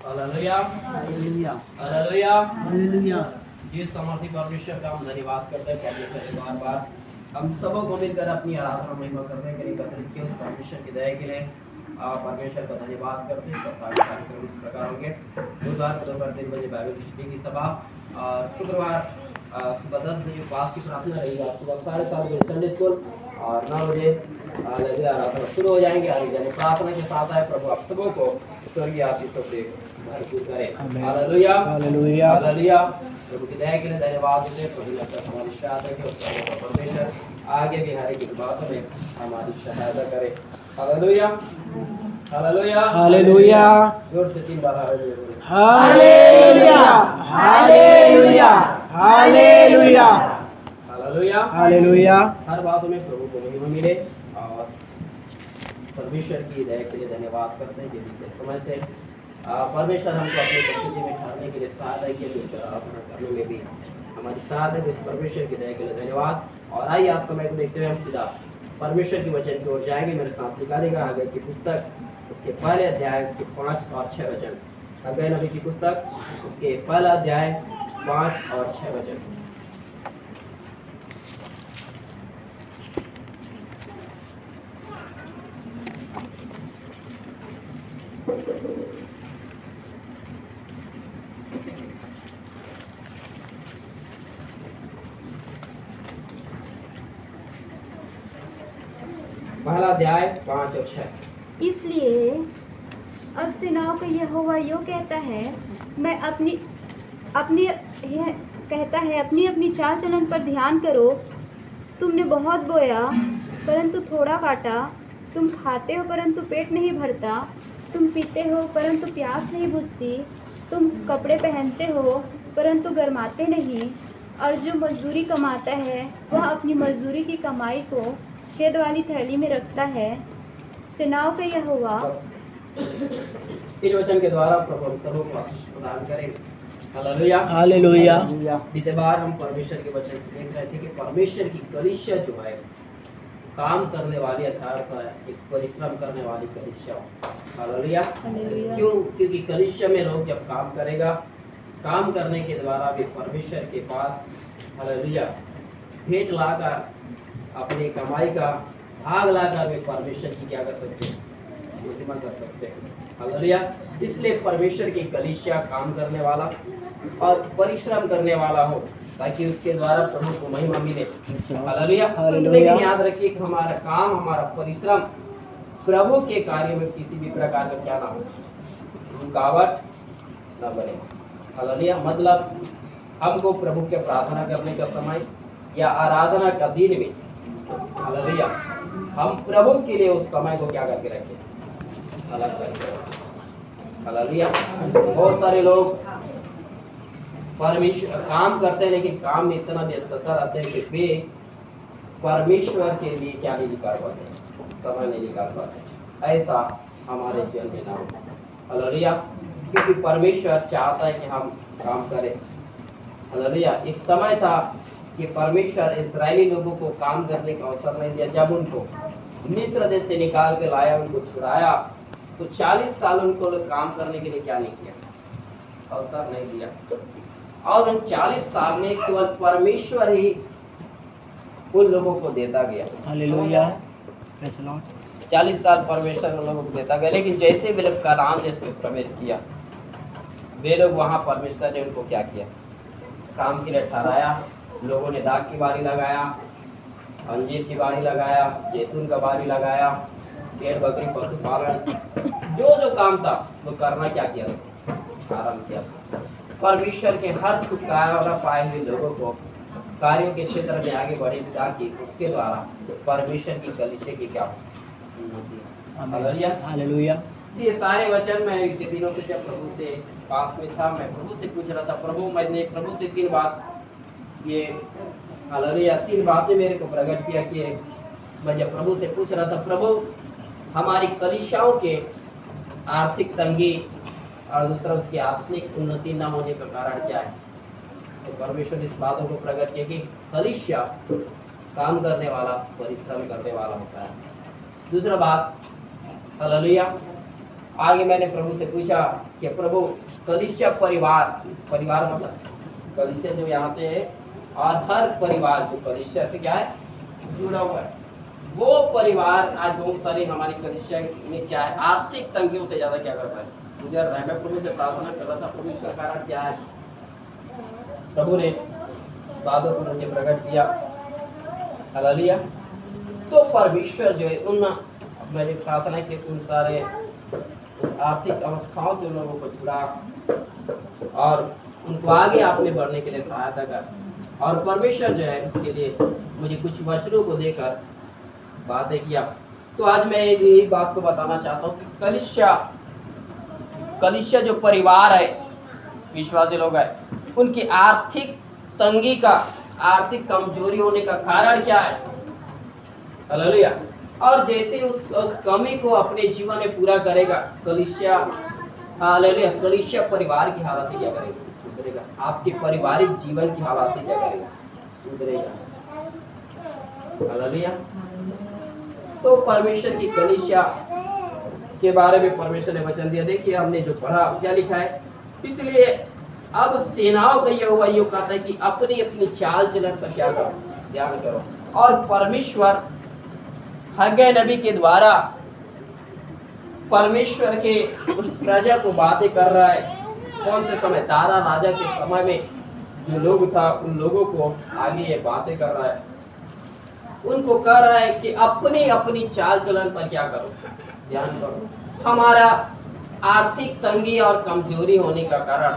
Hallelujah hallelujah hallelujah. Hallelujah. जिस समर्थी परमेश्वर का हम धन्यवाद करते हैं, परमेश्वर एक बार बार हम सबों को मिलकर अपनी आराधना महिमा करने के लिए एकत्रित किए, उस परमेश्वर की दया के लिए परमेश्वर का धन्यवाद करते हैं। तो आगे कार्यक्रम इस प्रकार होंगे। बुधवार को दोपहर 3 बजे बाइबल स्टडी की सभा, और शुक्रवार सुबह 10 बजे उपवास की प्रार्थना रहेगी, और सुबह 7:30 बजे संडे स्कूल, और 9 बजे आराधना शुरू हो जाएंगे। आगे जाने प्रार्थना के साथ आए, प्रभु आप सबों को स्वर्गीय आशीषों से भरपूर करे। Hallelujah hallelujah hallelujah. प्रभु की दया के लिए धन्यवाद देते हैं। प्रभु ने हमारी सहायता की, और परमेश्वर आगे भी हर एक बातों में हमारी सहायता करे। हालेलुया हालेलुया हालेलुया जोर से 3 बार हालेलुया बोले। Hallelujah hallelujah hallelujah hallelujah hallelujah. हर बातों में प्रभु को महिमा मिले, और परमेश्वर की दया के लिए धन्यवाद करते हैं कि बीते समय से परमेश्वर हमको अपनी उपस्थिति में ठहरने के लिए सहायता की, प्रार्थना करने में भी हमारी सहायता है। इस परमेश्वर की दया के लिए धन्यवाद। और आइए आज समय को देखते हुए हम सीधा परमेश्वर के वचन की ओर जाएंगे। मेरे साथ निकालेगा हग्गई की पुस्तक, उसके पहले अध्याय उसके 5 और 6 वचन। हग्गई नबी की पुस्तक, उसके पहला अध्याय 5 और 6 वचन। पहला अध्याय 5 और 6। इसलिए अब सेनाओं का यहोवा यूँ कहता है, मैं अपनी अपनी चाल चलन पर ध्यान करो। तुमने बहुत बोया परंतु थोड़ा काटा, तुम खाते हो परंतु पेट नहीं भरता, तुम पीते हो परंतु प्यास नहीं बुझती, तुम कपड़े पहनते हो परंतु गर्माते नहीं, और जो मजदूरी कमाता है वह अपनी मजदूरी की कमाई को छेद वाली थैली में रखता है। सेनाओं का यहोवा इस वचन के द्वारा प्रभु हम सबों को आशीष प्रदान करेंगे। हालेलुया हालेलुया बीते बार हम परमेश्वर के वचन से देख रहे थे कि परमेश्वर की कलीसिया जो है काम करने वाली, अर्थात एक परिश्रम करने वाली कलीसिया। हालेलुया। क्यों? क्योंकि कलीसिया में लोग जब काम करेगा, काम करने के द्वारा भी परमेश्वर के पास हालेलुया भेंट लाकर अपनी कमाई का भाग लाकर भी परमेश्वर की क्या कर सकते हैं? महिमा कर सकते हैं। हालेलुया। इसलिए परमेश्वर की कलीसिया काम करने वाला और परिश्रम करने वाला हो, ताकि उसके द्वारा प्रभु को महिमा मिले। हालेलुया। लेकिन याद रखिए कि हमारा काम, हमारा परिश्रम प्रभु के कार्य में किसी भी प्रकार का क्या ना हो, रुकावट न बने। हालेलुया। मतलब हमको प्रभु के प्रार्थना करने का समय या आराधना का दिन में, हालेलुया, हम प्रभु के लिए उस समय को क्या करके रखें? अलग करके रखें। हालेलुया। बहुत सारे लोग परमेश्वर काम करते हैं, लेकिन काम में इतना व्यस्तता रहते हैं कि वे परमेश्वर के लिए क्या नहीं निकाल पाते, समय नहीं निकाल पाते। ऐसा हमारे जीवन में ना हो। हालेलुया। क्योंकि परमेश्वर चाहता है कि हम काम करें। हालेलुया। एक समय था कि परमेश्वर इस्राएली लोगों को काम करने का अवसर नहीं दिया। जब उनको मिस्र देश से निकाल के लाया, उनको छुड़ाया, तो 40 साल उनको काम करने के लिए क्या नहीं किया? अवसर नहीं दिया। और उन 40 साल में केवल परमेश्वर ही उन लोगों को देता गया। हालेलुया 40 साल परमेश्वर उन लोगों को देता गया। लेकिन जैसे वे लोग कनान देश में प्रवेश किया, वे लोग वहां परमेश्वर ने उनको क्या किया? काम के लिए ठहराया। लोगों ने दाख की बारी लगाया, अंजीर की बारी लगाया, जैतून का बारी लगाया, भेड़ बकरी पशुपालन, जो जो काम था वो करना क्या किया? आरंभ किया। परमेश्वर के हर छुटकारा पाए हुए लोगों को कार्यों के क्षेत्र में आगे बढ़े, ताकि उसके द्वारा परमेश्वर की कलीसिया की क्या उन्नति। हालेलुया। ये सारे वचन मैं इतने दिनों से जब प्रभु से पास में था, मैं प्रभु से पूछ रहा था, प्रभु मैंने प्रभु से 3 बात ये हालेलुया 3 बातें मेरे को प्रकट किया कि मैं जब प्रभु से पूछ रहा था, प्रभु हमारी कलीसियाओं के आर्थिक तंगी और दूसरा उसकी आत्मिक उन्नति न होने का कारण क्या है? तो परमेश्वर इस बातों को प्रकट किया कि कलीसिया काम करने वाला, परिश्रम करने वाला होता है। दूसरा बात हालेलुया आगे मैंने प्रभु से पूछा कि प्रभु कलीसिया परिवार मतलब कलीसिया जो यहाँ पे है और हर परिवार जो कलीसिया से क्या है जुड़ा हुआ है, वो परिवार आज बहुत सारे हमारी कलीसिया में क्या है आर्थिक तंगियों से ज्यादा क्या कर रहा है गुजर रहा है। मैं प्रभु से प्रार्थना कर रहा था, प्रभु इसका कारण क्या है? प्रभु ने बातों को मुझे प्रकट किया। हालेलुया। तो परमेश्वर जो है उन मैंने प्रार्थना की उन सारे आर्थिक अवस्थाओं से उन लोगों को छुड़ा और उनको आगे आपने बढ़ने के लिए सहायता कर, और परमेश्वर जो है उसके लिए मुझे कुछ वचनों को देकर बातें किया। तो आज मैं यही बात को बताना चाहता हूँ कि कलीसिया जो परिवार है, विश्वासी लोग है, उनकी आर्थिक तंगी का, आर्थिक कमजोरी होने का कारण क्या है? हालेलुया। और जैसे उस कमी को अपने जीवन में पूरा करेगा कलीसिया, हालेलुया, कलीसिया परिवार की हालत क्या करेगा? सुधरेगा। आपके पारिवारिक जीवन की हालत क्या करेगा? सुधरेगा। हालेलुया। तो परमेश्वर की कलीसिया के बारे में परमेश्वर ने वचन दिया। देखिए हमने जो पढ़ा क्या लिखा है, इसलिए अब सेनाओं का यहोवा यूं कहता है कि अपनी अपनी चाल चलन पर क्या करो, ध्यान करो। और परमेश्वर हग्गै नबी के द्वारा परमेश्वर के उस प्रजा को बातें कर रहा है। कौन से समय? दारा राजा के समय में जो लोग था उन लोगों को आगे ये बातें कर रहा है, उनको कह रहा है कि अपनी अपनी चाल चलन पर क्या करो, ध्यान करो। हमारा आर्थिक तंगी और कमजोरी होने का कारण,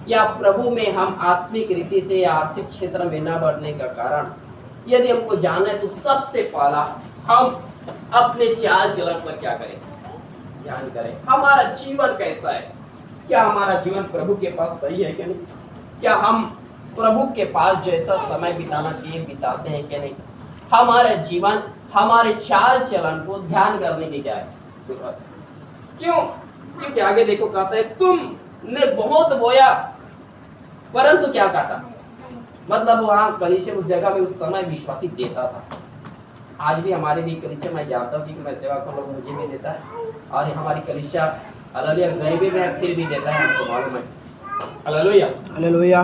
या प्रभु में हम आत्मिक रीति से या आर्थिक क्षेत्र में न बढ़ने का कारण, यदि हमको जानना है तो सबसे पहला हम अपने चाल चलन पर क्या करें, ध्यान करें। हमारा जीवन कैसा है? क्या हमारा जीवन प्रभु के पास सही है कि नहीं? क्या हम प्रभु के पास जैसा समय बिताना चाहिए बिताते हैं कि नहीं? हमारा जीवन, हमारे चाल चलन को ध्यान करने की क्या है जरूरत? क्यों? क्योंकि आगे देखो कहता है तुमने बहुत बोया परंतु क्या काटा। मतलब वहां कलीसिया उस जगह में उस समय विश्वासी देता था। आज भी हमारे लिए कलीसिया, मैं जानता हूँ कि मैं सेवा कर लोग मुझे भी देता है, और हमारी कलीसिया हालेलुया गरीबी में फिर भी देता है, हमको मालूम है। Hallelujah hallelujah.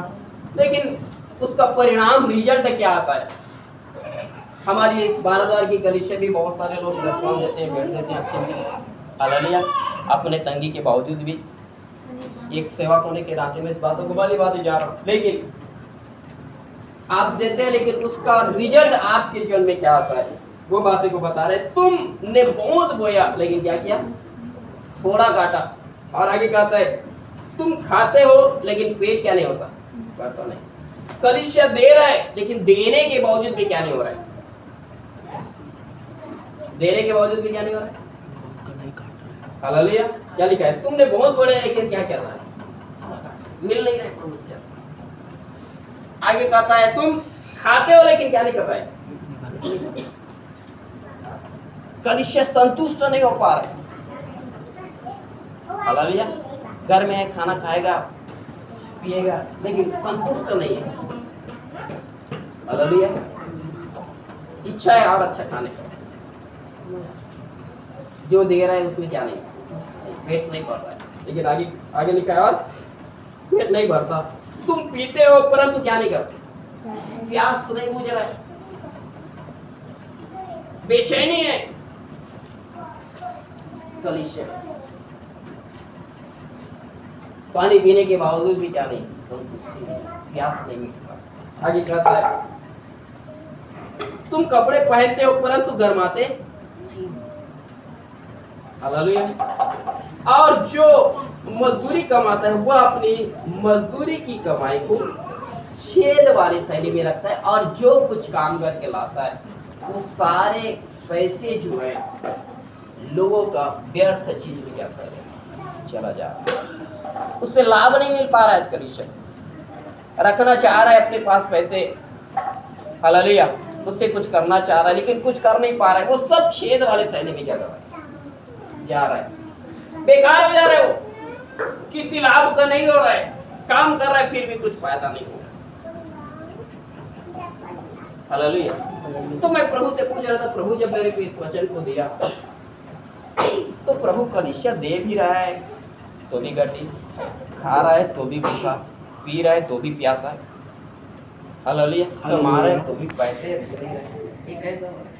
लेकिन उसका परिणाम, रिजल्ट क्या आता है? हमारी इस बाराद्वार की कलीसिया भी बहुत सारे लोग रेस्पॉन्स देते हैं, बैठ देते हैं अच्छे से, हालेलुया, अपने तंगी के बावजूद भी। एक सेवक होने के नाते में इस बातों को भली बात जा रहा हूँ, लेकिन आप देते हैं, लेकिन उसका रिजल्ट आपके जीवन में क्या आता है वो बातें को बता रहे। तुमने बहुत बोया लेकिन क्या किया? थोड़ा काटा। और आगे कहता है तुम खाते हो लेकिन पेट क्या नहीं होता, करता नहीं। कलीसिया दे रहा है लेकिन देने के बावजूद भी क्या नहीं हो रहा है? देने के बावजूद भी क्या नहीं हो रहा है? हालेलुया। क्या लिखा है? तुमने बहुत बोया लेकिन क्या कर रहा है? मिल नहीं रहा है प्रभु से। आगे कहता है तुम खाते हो लेकिन क्या नहीं कर रहा है? कलीसिया संतुष्ट नहीं हो पा रहे। हालेलुया। घर में खाना खाएगा पिएगा लेकिन संतुष्ट नहीं है। हालेलुया। इच्छा है और अच्छा खाने का, जो दे रहा है उसमें क्या नहीं, पेट नहीं भर रहा है। लेकिन आगे लिखा है और पेट नहीं भरता। तुम पीते हो परंतु क्या नहीं करते, प्यास नहीं बुझ रहा है, बेचैनी है। कलीसिया पानी पीने के बावजूद भी क्या नहीं, संतुष्टि नहीं, प्यास नहीं मिटता। आगे कहता है तुम कपड़े पहनते हो परंतु गरमाते नहीं। हालेलुया। और जो मजदूरी कमाता है वह अपनी मजदूरी की कमाई को छेद वाली थैली में रखता है, और जो कुछ काम करके लाता है वो सारे पैसे जो है लोगों का व्यर्थ चीज में क्या कर चला जा रहा है, उससे लाभ नहीं मिल पा रहा है। आज कलीसिया रखना चाह रहा है अपने पास पैसे, हालेलुया, उससे कुछ करना चाह रहा है लेकिन कुछ कर नहीं पा रहा है। वो सब छेद वाले थैले में क्या कर रहा है, जा रहा है, बेकार हो जा रहा है। वो किसी लाभ का नहीं हो रहा है, काम कर रहा है फिर भी कुछ फायदा नहीं हो रहा। हालेलुया। तो मैं प्रभु से पूछ रहा था, प्रभु जब मेरे को इस वचन को दिया तो प्रभु कलीसिया दे भी रहा है तो भी घटी, खा रहा है तो भी भूखा, पी रहा है तो भी प्यासा है, हालेलुया, कमा रहा है तो भी पैसे नहीं रहे, ये कैसा हो रहा है?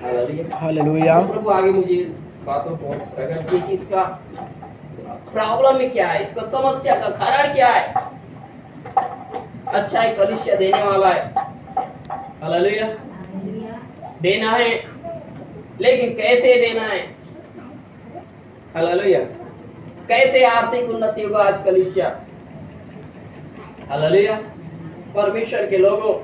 Hallelujah, hallelujah. प्रभु आगे मुझे बातों को प्रकट किया कि इसका प्रॉब्लम में क्या है, इसका समस्या का कारण क्या है। अच्छा है कलीसिया देने वाला है, हालेलुया, देना है, लेकिन कैसे देना है, हालेलुया, कैसे आर्थिक उन्नति होगा आज कलीसिया, हालेलुया। परमेश्वर के लोगों,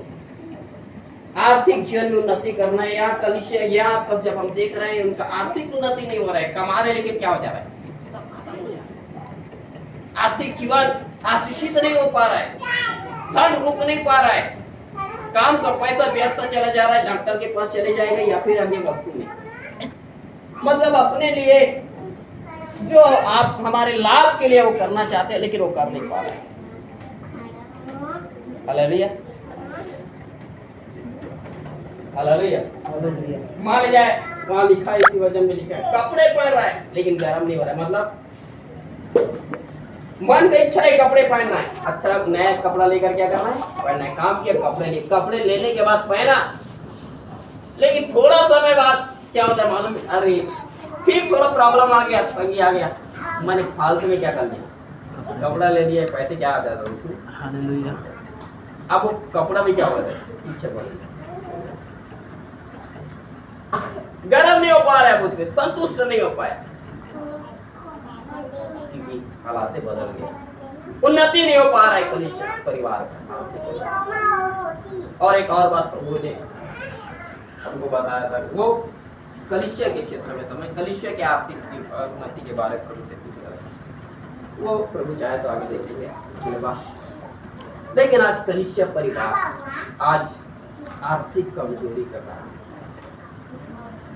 आर्थिक जीवन में उन्नति करना है। यहाँ कलीसिया, यहाँ पर जब हम देख रहे हैं उनका आर्थिक उन्नति नहीं हो रहा है, कमा रहे लेकिन क्या हो जा रहा है, सब खत्म हो जा रहा है। आर्थिक जीवन आशीषित नहीं हो पा रहा है, धन रुक नहीं पा रहा है, काम का पैसा व्यर्थ चला जा रहा है, डॉक्टर के पास चले जाएगा या फिर अन्य वस्तु में, मतलब अपने लिए जो आप हमारे लाभ के लिए वो करना चाहते हैं लेकिन वो कर नहीं पा रहे हैं। हालेलुया, हालेलुया, मान जाए वहां लिखा है, इसी वजन में लिखा है, कपड़े पहन रहा है लेकिन गर्म नहीं हो रहा है, मतलब मन का इच्छा है कपड़े पहनना है, अच्छा नया कपड़ा लेकर क्या करना है, पहनना है, काम किया, कपड़े लेने के बाद पहना, लेकिन थोड़ा समय बाद क्या होता है मालूम है, अरे फिर थोड़ा प्रॉब्लम आ गया, तंगी आ गया, मैंने फालतू में क्या कर दिया, कपड़ा ले लिया, पैसे क्या आ जाता है उसमें, हालेलुया। अब वो कपड़ा भी क्या हो रहा है, पीछे पड़ गया, गर्म नहीं हो पा रहा है, उसमें संतुष्ट नहीं हो पाया, क्योंकि हालात बदल गए, उन्नति नहीं हो पा रहा है कलीसिया परिवार का। और एक और बात प्रभु ने हमको बताया था, वो कलीसिया के क्षेत्र में, तो मैं कलीसिया के आर्थिक उन्नति के बारे में प्रभु से पूछ रहा था, वो प्रभु चाहे तो आगे देखेंगे। लेकिन आज कलीसिया परिवार आज आर्थिक कमजोरी का कारण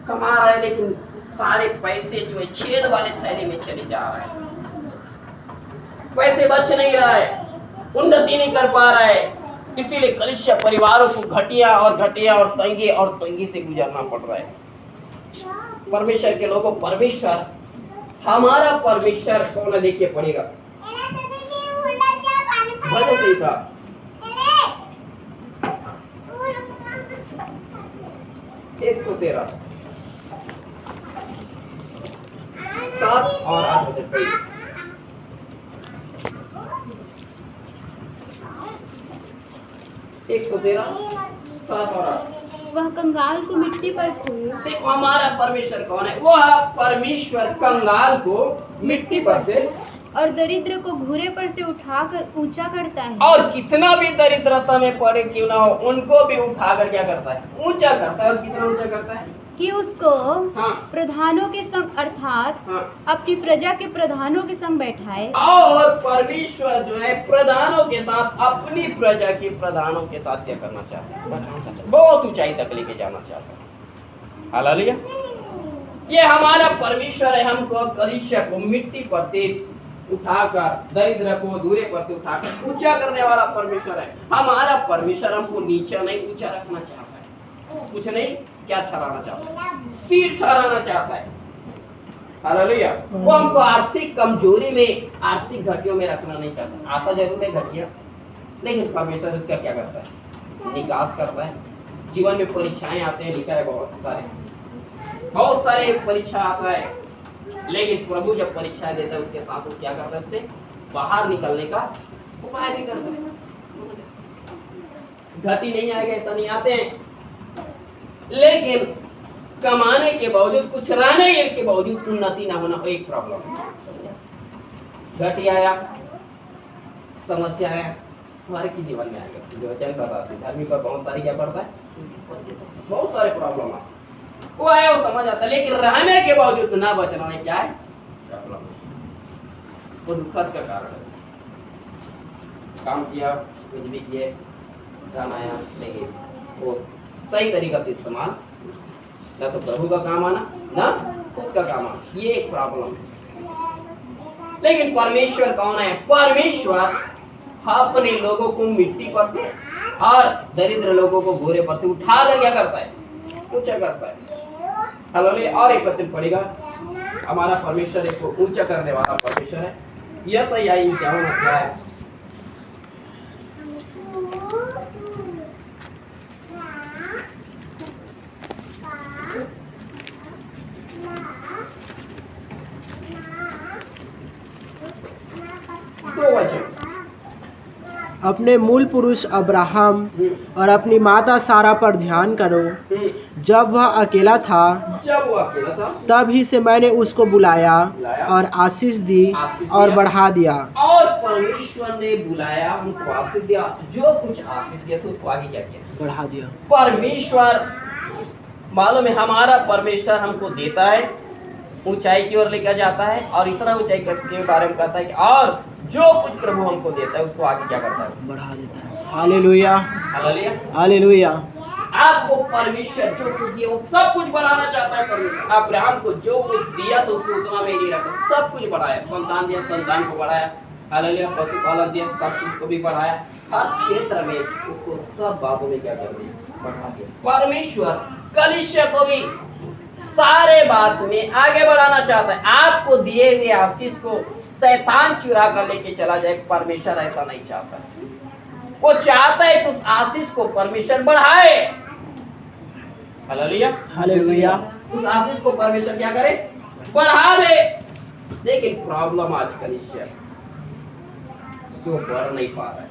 कमा रहा है, लेकिन सारे पैसे जो है छेद वाले थैले में चले जा रहे हैं, पैसे बच नहीं रहा है, उन्नति नहीं कर पा रहा है, इसीलिए कलीसिया परिवारों को घटिया और तंगी से गुजरना पड़ रहा है। परमेश्वर के लोगों, परमेश्वर, हमारा परमेश्वर कौन है देखिए पड़ेगा, भजन सही था 113 7 और 8 वचन पढ़िए। 113 7 और 8। वह कंगाल को मिट्टी पर से, देखो हमारा परमेश्वर कौन है, वह परमेश्वर कंगाल को मिट्टी पर से और दरिद्र को घूरे पर से उठाकर ऊंचा करता है, और कितना भी दरिद्रता में पड़े क्यों ना हो, उनको भी उठाकर क्या करता है, ऊंचा करता है। और कितना ऊंचा करता है, कि उसको हाँ, प्रधानों के संग अर्थात हाँ, अपनी अपनी प्रजा के प्रधानों के संग बैठाए। और परमेश्वर जो है प्रधानों के साथ, अपनी प्रजा के प्रधानों के साथ क्या करना चाहता है, बैठाना चाहता है, बहुत ऊंचाई तक लेके जाना चाहता है। हालेलुया, ये हमारा परमेश्वर है, हमको कलीसिया को मिट्टी पर से उठाकर, दरिद्र को दूरे पर से उठाकर ऊंचा करने वाला परमेश्वर है। हमारा परमेश्वर हमको नीचा नहीं ऊंचा रखना चाहता है, कुछ नहीं, क्या ठहराना चाहता है, सिर ठहराना चाहता है। हालेलुया, वो हमको आर्थिक कमजोरी में, आर्थिक घटियों में रखना नहीं चाहता। आता जरूर है घटिया, लेकिन परमेश्वर उसका क्या करता है, निकास करता है। जीवन में परीक्षाएं आते हैं, लिखा है बहुत सारे परीक्षा आता है, लेकिन प्रभु जब परीक्षा देता है उसके साथ वो क्या करता है, उससे बाहर निकलने का उपाय भी करता है। घटी नहीं आएगा ऐसा नहीं आते हैं, लेकिन कमाने के बावजूद, कुछ रहने के बावजूद उन्नति ना होना एक प्रॉब्लम है। घटी आया, समस्या आया, हमारे की जीवन में आएगा। जो वचन बताते हैं धर्मी पर बहुत सारी क्या पड़ता है, बहुत सारे प्रॉब्लम है, वो आया वो समझ आता है, लेकिन रहने के बावजूद ना बचना है क्या है, प्रॉब्लम है, वो दुखद का कारण है। काम किया, कुछ भी किए, काम आया, लेकिन वो सही तरीका से इस्तेमाल, ना तो प्रभु का काम आना, ना खुद का काम आना, ये एक प्रॉब्लम है। लेकिन परमेश्वर कौन है, परमेश्वर अपने लोगों को मिट्टी पर से और दरिद्र लोगों को घोड़े पर से उठाकर क्या करता है, ऊंचा करता है। हालेलुया। और एक वचन पढ़ेगा, हमारा परमेश्वर एक ऊंचा करने वाला परमेश्वर है। यशायाह 51 अध्याय दो वचन। अपने मूल पुरुष अब्राहम और अपनी माता सारा पर ध्यान करो। जब वह अकेला था तब ही से मैंने उसको बुलाया और आशीष दी और बढ़ा दिया। और परमेश्वर ने बुलाया, उनको आशीष दिया, जो कुछ आशीष दिया तो उसको आगे क्या किया? बढ़ा दिया। परमेश्वर, मालूम है हमारा परमेश्वर हमको देता है, ऊंचाई की ओर लेकर जाता है, और इतना ऊंचाई के बारे में कहता है कि और जो कुछ प्रभु हमको देता है उसको आगे क्या करता है? बढ़ा देता है। Hallelujah, hallelujah, hallelujah. आपको परमेश्वर जो कुछ दिया वो सब कुछ बढ़ाना चाहता है। परमेश्वर अब्राहम को जो कुछ दिया तो उसको उतना में ही नहीं रखा, सब कुछ बढ़ाया। संतान दिया, संतान को बढ़ाया। हालेलुया। पशुपालन दिया, सब कुछ को भी बढ़ाया। हर क्षेत्र में उसको सब बातों में क्या कर दिया? बढ़ा दिया। परमेश्वर कलीसिया को भी सारे बात में आगे बढ़ाना चाहता है। आपको दिए हुए आशीष को शैतान चुरा कर लेके चला जाए, परमेश्वर ऐसा नहीं चाहता। वो चाहता है कि उस आशीष को परमेश्वर बढ़ाए। Hallelujah, hallelujah. उस आशीष को परमेश्वर क्या करे? बढ़ा दे। लेकिन प्रॉब्लम आज कलीसिया जो बढ़ नहीं पा रहा है,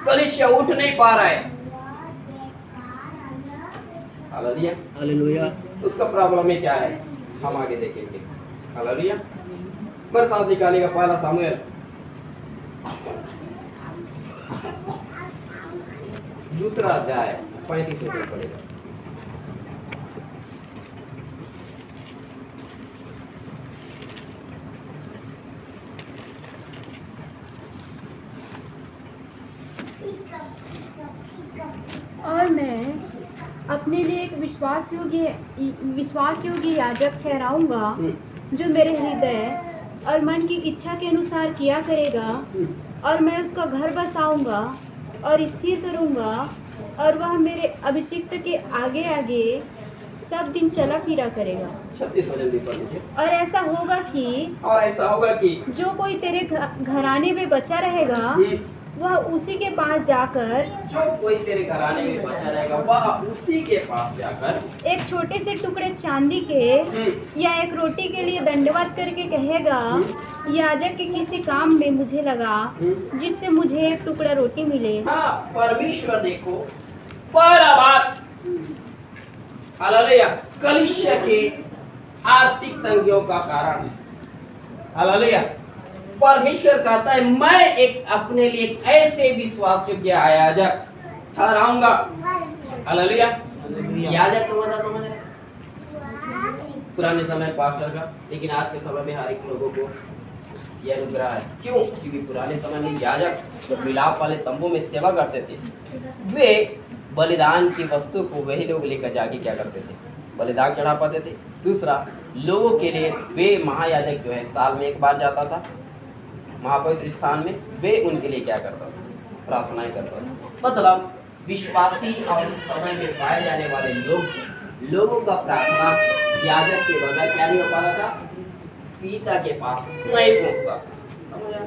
कलीसिया उठ नहीं पा रहा है। Hallelujah, hallelujah. उसका प्रॉब्लम है क्या है, हम आगे देखेंगे। हालेलुया। मेरे साथ निकालेगा पहला सामुएल दूसरा अध्याय 35 से पढ़ेगा। और मैं अपने लिए एक विश्वास योग्य याजक ठहराऊंगा, जो मेरे हृदय और मन की इच्छा के अनुसार किया करेगा। और मैं उसका घर बसाऊंगा और स्थिर करूंगा, और वह मेरे अभिषिक्त के आगे आगे सब दिन चला फिरा करेगा। 36 वचन भी पढ़ लीजिए। और ऐसा होगा कि जो कोई तेरे घराने में बचा रहेगा वह उसी के पास जाकर उसी के पास जाकर एक छोटे से टुकड़े चांदी के या एक रोटी के लिए दंडवत करके कहेगा, याजक के किसी काम में मुझे लगा, जिससे मुझे एक टुकड़ा रोटी मिले। हाँ, परमेश्वर देखो, पहला बात, हालेलुया, कलीसिया के आर्थिक तंगियों का कारण, हालेलुया, परमेश्वर कहता है मैं एक अपने लिए एक ऐसे विश्वास योग्य याजक ठहराऊंगा। हालेलुया। याजक तो मतलब पुराने समय पास्टर का, लेकिन आज के समय में हर एक लोगों को यह अनुग्रह है। क्यों? क्योंकि पुराने समय में याजक जब मिलाप वाले तंबू में सेवा करते थे, वे बलिदान की वस्तु को वही लोग लेकर जाके क्या करते थे? बलिदान चढ़ा पाते थे। दूसरा, लोगों के लिए वे महायाजक जो है साल में एक बार जाता था महापवित्र स्थान में, वे उनके लिए क्या करता था? प्रार्थनाएं करता था। मतलब विश्वासी और समय में पाए जाने वाले लोगों का प्रार्थना याजक के बगैर क्या नहीं हो पाता था? पिता के पास नहीं पहुंचता। समझ आया?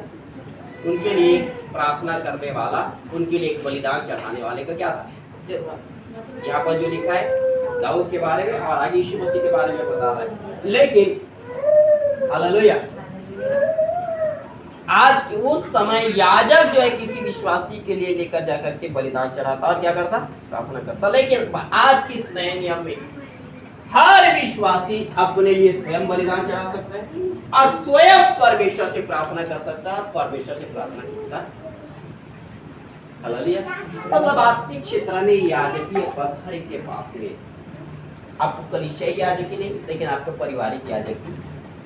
उनके लिए प्रार्थना करने वाला, उनके लिए एक बलिदान चढ़ाने वाले का क्या था? जरूरत। यहाँ पर जो लिखा है दाऊद के बारे में और आगे यीशु मसीह के बारे में बता रहा है। लेकिन हालेलुया, आज के उस समय याजक जो है किसी विश्वासी के लिए लेकर जाकर के बलिदान चढ़ाता और क्या करता? प्रार्थना करता। लेकिन आज की इस नए नियम में हर विश्वासी अपने लिए स्वयं बलिदान चढ़ा सकता है और स्वयं परमेश्वर से प्रार्थना कर सकता है, परमेश्वर से प्रार्थना करता है। हालेलुया। मतलब आत्मिक क्षेत्र में याजकीय पद हर एक के पास में, आपको कलीसिया याजक ही नहीं, लेकिन आपका पारिवारिक याजक भी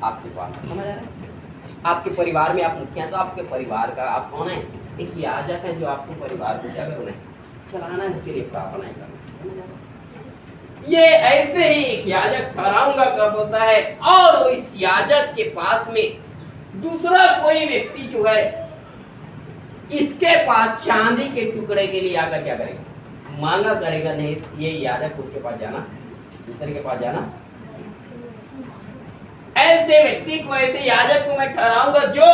आपके पास। समझ आ रहा है? आपके परिवार में आप मुखिया, तो आपके परिवार का आप कौन है? एक याजक है जो आपको परिवार को क्या करना है? चलाना है, उसके लिए प्रार्थना करना। ये ऐसे ही एक याजक ठहराऊंगा कब होता है, और वो इस याजक के पास में दूसरा कोई व्यक्ति जो है इसके पास चांदी के टुकड़े के लिए आकर क्या करेगा? मांगा करेगा नहीं। ये याजक उसके पास जाना, दूसरे के पास जाना ऐसे व्यक्ति को, ऐसे याजक को मैं ठहराऊंगा जो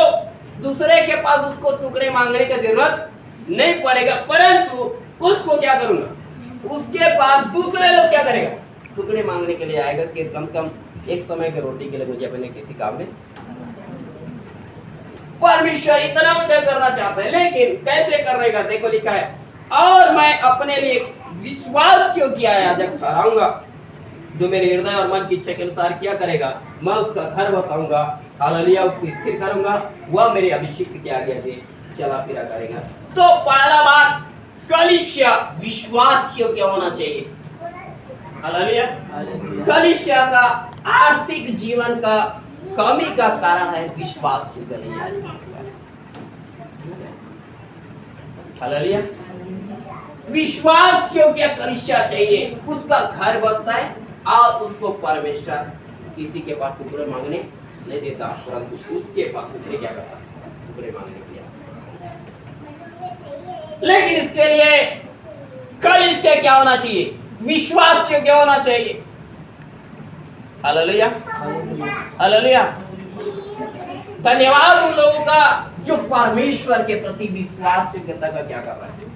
दूसरे के पास उसको टुकड़े मांगने की जरूरत नहीं पड़ेगा, परंतु उसको क्या करूंगा, उसके पास दूसरे लोग क्या करेगा, टुकड़े मांगने के लिए आएगा कि कम से कम एक समय की रोटी के लिए मुझे अपने किसी काम में। परमेश्वर इतना ऊंचा करना चाहता है, लेकिन कैसे करेगा? देखो लिखा है, और मैं अपने लिए विश्वास योग्य याजक ठहराऊंगा जो मेरे हृदय और मन की इच्छा के अनुसार किया करेगा। मैं उसका घर बसाऊंगा, हालेलुया, उसको स्थिर करूंगा, वह मेरे अभिषिक्त के आगे से चला फिरा करेगा। तो पहला बात, कलीसिया विश्वास योग्य होना चाहिए। हालेलुया। कलीसिया का आर्थिक जीवन का कमी का कारण है विश्वास योग्य नहीं है। हालेलुया। विश्वास योग्य कलीसिया चाहिए, उसका घर बसता है और उसको परमेश्वर किसी के पास टुकड़े मांगने नहीं देता, परंतु उसके पास टुकड़े क्या करता, टुकड़े मांगने के लिए। लेकिन इसके लिए कलीसिया क्या होना चाहिए? विश्वास योग्य होना चाहिए। Hallelujah, hallelujah. धन्यवाद उन लोगों का जो परमेश्वर के प्रति विश्वास योग्यता का क्या कर रहा है।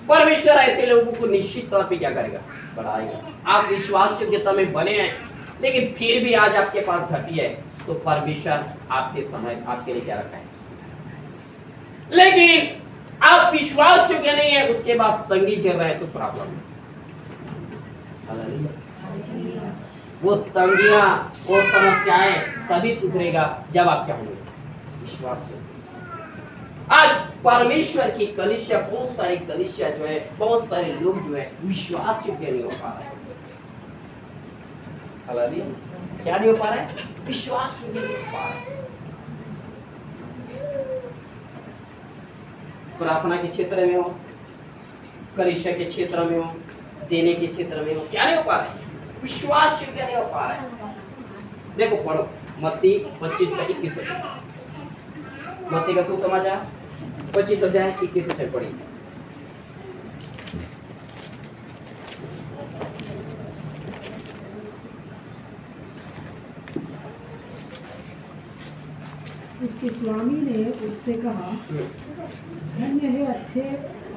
परमेश्वर ऐसे लोगों को निश्चित तौर पे क्या करेगा, बढ़ाएगा। आप विश्वास योग्यता में बने हैं, लेकिन फिर भी आज आपके पास घटी है, तो परमेश्वर आपके समय आपके लिए क्या रखा है। लेकिन आप विश्वास योग्य नहीं है, उसके बाद तंगी झेल रहे हैं, तो प्रॉब्लम है। वो तंगियां, वो समस्याएं तभी सुधरेगा जब आप क्या होंगे, विश्वास योग्य। आज परमेश्वर की कलीसिया, बहुत सारी कलीसिया जो है, बहुत सारे लोग जो है विश्वास योग्य नहीं हो पा रहे हैं। हालेलुया। क्या नहीं हो पा रहा है? विश्वास योग्य नहीं हो पा रहा है। प्रार्थना के क्षेत्र में हो, कलीसिया के क्षेत्र में हो, देने के क्षेत्र में हो, क्या नहीं हो पा रहा है? विश्वास योग्य नहीं हो पा रहा है। देखो पढ़ो मत्ती 25:21। मत्ती का सुसमाचार 25 अध्याय 21 से पढ़िए। उसके स्वामी ने उससे कहा, धन्य है अच्छे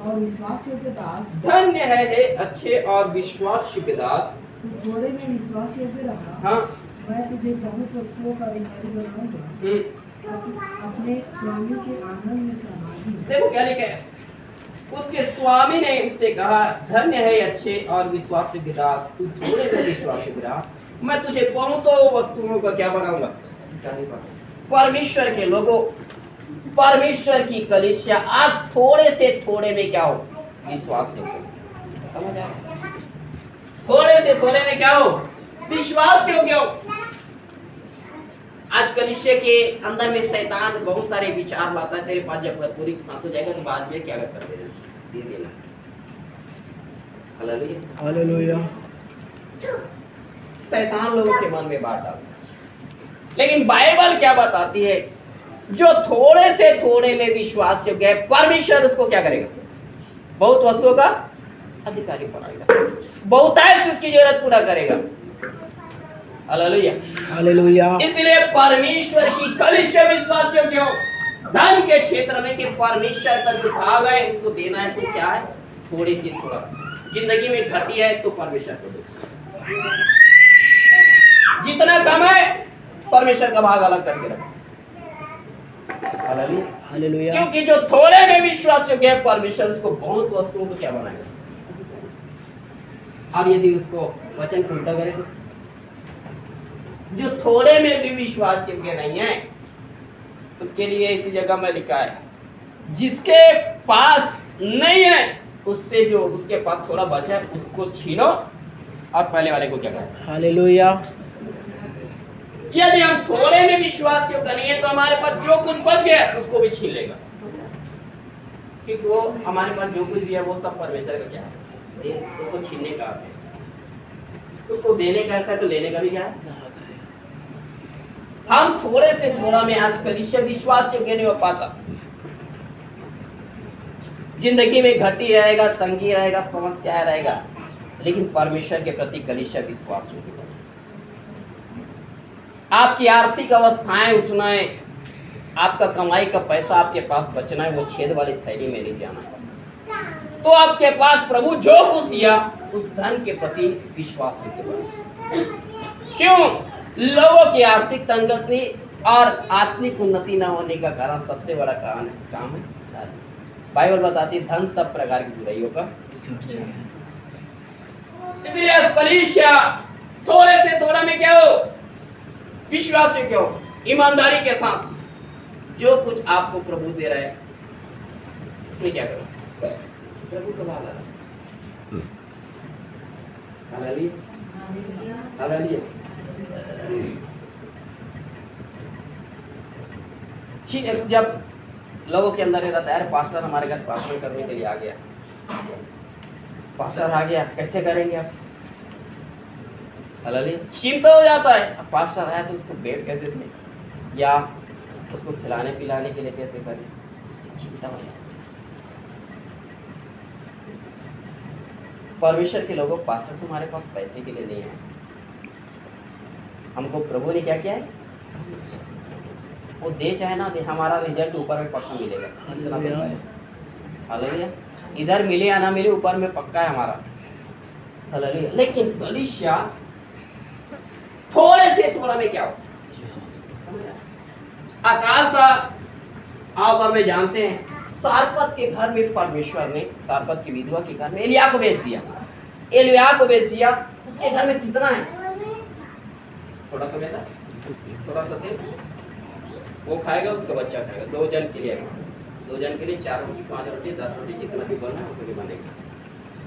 और विश्वास योग्य दास, धन्य है अच्छे और विश्वास योग्य दास, तू थोड़े में विश्वास योग्य रहा, हाँ, मैं तुझे बहुत वस्तुओं का अधिकारी बनाऊंगा। अपने स्वामी के आनंद में सहभागी। देखो क्या लिखा है, उसके स्वामी ने उससे कहा, धन्य है अच्छे और विश्वास योग्य दास, तू थोड़े में विश्वास योग्य रहा, मैं तुझे बहुतों वस्तुओं का क्या बनाऊंगा। परमेश्वर के लोगों, परमेश्वर की कलीसिया आज थोड़े से थोड़े में क्या हो, विश्वास योग्य। समझ आ रहा है? थोड़े से थोड़े में क्या हो, विश्वास योग्य हो। आज कलीसिया के अंदर में शैतान बहुत सारे विचार लाता है, तेरे पास जब पूरी साथ हो जाएगा तो बाद में क्या कर दे देना। Hallelujah, hallelujah. शैतान लोगों के मन में बात डालता है, लेकिन बाइबल क्या बताती है, जो थोड़े से थोड़े में विश्वास योग्य है, परमेश्वर उसको क्या करेगा, बहुत वस्तुओं का अधिकारी बनाएगा, बहुतायत से उसकी जरूरत पूरा करेगा। Hallelujah, hallelujah. इसलिए परमेश्वर की कलीसिया विश्वास योग्य हो। धन के क्षेत्र में कि परमेश्वर का जो भाग है उसको देना है, तो क्या है, थोड़ी सी थोड़ा। जिंदगी में घटी है तो परमेश्वर को दो, जितना कम है परमेश्वर का भाग अलग करके रखो। Hallelujah, hallelujah. क्योंकि जो थोड़े में विश्वास योग्य है, परमेश्वर उसको बहुत वस्तुओं को क्या बनाएगा। और यदि उसको वचन को उल्टा करे तो, जो थोड़े में भी विश्वास योग्य नहीं है, उसके लिए इसी जगह में लिखा है, जिसके पास नहीं है उससे जो उसके पास थोड़ा बचा है उसको छीनो और पहले वाले को क्या करें। हालेलुया। यदि हम थोड़े में विश्वास योग्य नहीं है तो हमारे पास जो कुछ बच गया उसको भी छीन लेगा, क्योंकि वो हमारे पास जो कुछ भी है वो सब परमेश्वर का क्या है, उसको छीनने का है, उसको देने का है, तो लेने का भी क्या है। हम थोड़े से थोड़ा में आज कलीसिया विश्वास योग्य नहीं हो पाता, जिंदगी में घटी रहेगा, तंगी रहेगा, समस्या रहेगा, लेकिन परमेश्वर के प्रति कलीसिया विश्वास योग्य। आपकी आर्थिक अवस्थाएं उठना है, आपका कमाई का पैसा आपके पास बचना है, वो छेद वाली थैली में नहीं जाना है। तो आपके पास प्रभु जो कुछ दिया उस धन के प्रति विश्वास से क्यों? लोगों की आर्थिक तंगी और आत्मिक उन्नति न होने का कारण सबसे बड़ा काम है धन। बाइबल बताती है धन सब प्रकार की बुराइयों का। इसलिए कलीसिया थोड़े से थोड़ा में क्या हो, विश्वास से क्या हो, ईमानदारी के साथ जो कुछ आपको प्रभु दे रहा है उसमें क्या करो, प्रभु को भागा। Hallelujah hallelujah. जब लोगों के अंदर ये रहता है, पास्टर हमारे घर प्रार्थना करने के लिए आ गया, पास्टर आ गया, कैसे करेंगे आप? हालेलुया। चिंता हो जाता है, अब पास्टर आया तो उसको बेड कैसे दें, या उसको खिलाने पिलाने के लिए कैसे करें, चिंता हो जाती है। परमेश्वर के लोगों, पास्टर तुम्हारे पास पैसे के लिए नहीं है, हमको प्रभु ने क्या किया है, वो दे चाहे ना दे, हमारा रिजल्ट ऊपर में पक्का मिलेगा। हालेलुया। इधर मिले या ना मिले, ऊपर में पक्का है हमारा। हालेलुया। लेकिन कलीसिया थोड़े से थोड़ा में क्या हो, अकाल सा आप हमें जानते हैं, सारपत के घर में परमेश्वर ने सारपत की विधवा के घर में एलिया को भेज दिया। एलिया को भेज दिया, उसके घर में कितना है, थोड़ा सा बेटा, थोड़ा सा तेल, वो खाएगा उसका बच्चा खाएगा, 2 जन के लिए, 2 जन के लिए 4 रोटी 5 रोटी 10 रोटी जितना भी बनना है उतना बनेगा,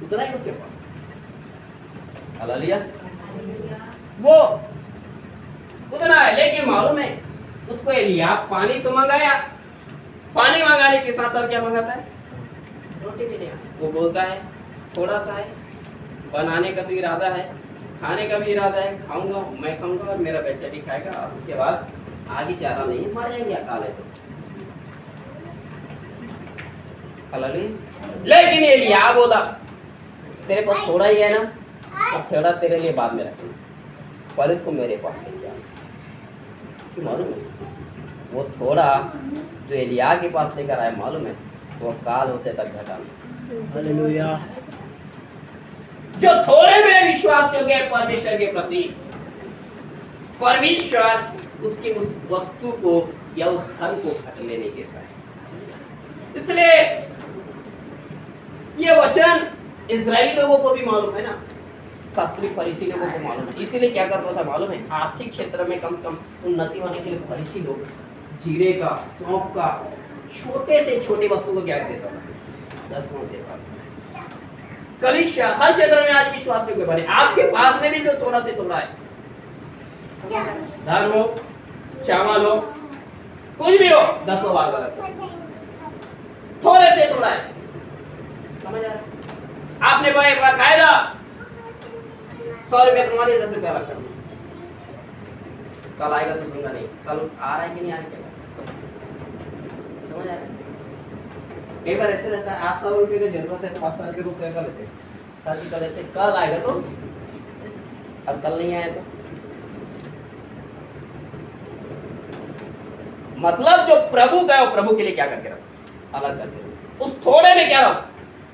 उतना ही उसके पास। हालेलुया। वो उतना है, लेकिन मालूम है उसको एलिया पानी तो मंगाया, पानी मंगाने के साथ और क्या मंगाता है, रोटी भी लिया। वो बोलता है थोड़ा सा है, बनाने का तो इरादा है, खाने का भी इरादा है, खाऊंगा, मैं खाऊंगा और मेरा बच्चा भी खाएगा, और उसके बाद आगे चारा नहीं है, मर जाएंगे अकाल है तो। हालेलुया। लेकिन एलिया बोला तेरे पास थोड़ा ही है ना, अब थोड़ा तेरे लिए बाद में रखना, पहले इसको मेरे पास लेके आ। क्यों मालूम है, वो थोड़ा जो एलिया के पास लेकर आया, मालूम है वो काल होते तक घटाना। हालेलुया। जो थोड़े में विश्वास हो गए परमेश्वर के प्रति, परमेश्वर उसकी उस वस्तु को या उस धन को घटने नहीं देता है। इसलिए ये वचन इजराइली लोगों को भी मालूम है ना, शास्त्री फरीसी लोगों को मालूम है। इसीलिए क्या करता था मालूम है, आर्थिक क्षेत्र में कम से कम उन्नति होने के लिए फरीसी लोग जीरे का, सौंफ का, छोटे से छोटे वस्तु को क्या देता था, 10 देता था। कलीसिया हर क्षेत्र में आज विश्वास से बने, आपके पास में भी जो थोड़ा से थोड़ा है, धन हो, चावल हो, कुछ भी हो, 10 बार गलत, थोड़े से थोड़ा है, समझ आ रहा है? आपने बाकायदा 100 रुपया कमा लिया, 10 रुपया रखा, कल आएगा तो दूंगा नहीं, कल आ रहा है कि नहीं आ रहा है, समझ आ रहा है? कई बार ऐसे रहता है, आज 100 रुपये की जरूरत है तो 500 रुपये का लेते, शादी कर लेते, कल आएगा तो, अब कल नहीं आया तो, मतलब जो प्रभु का है वो प्रभु के लिए क्या करके रखो, अलग करके रखो। उस थोड़े में क्या रहो,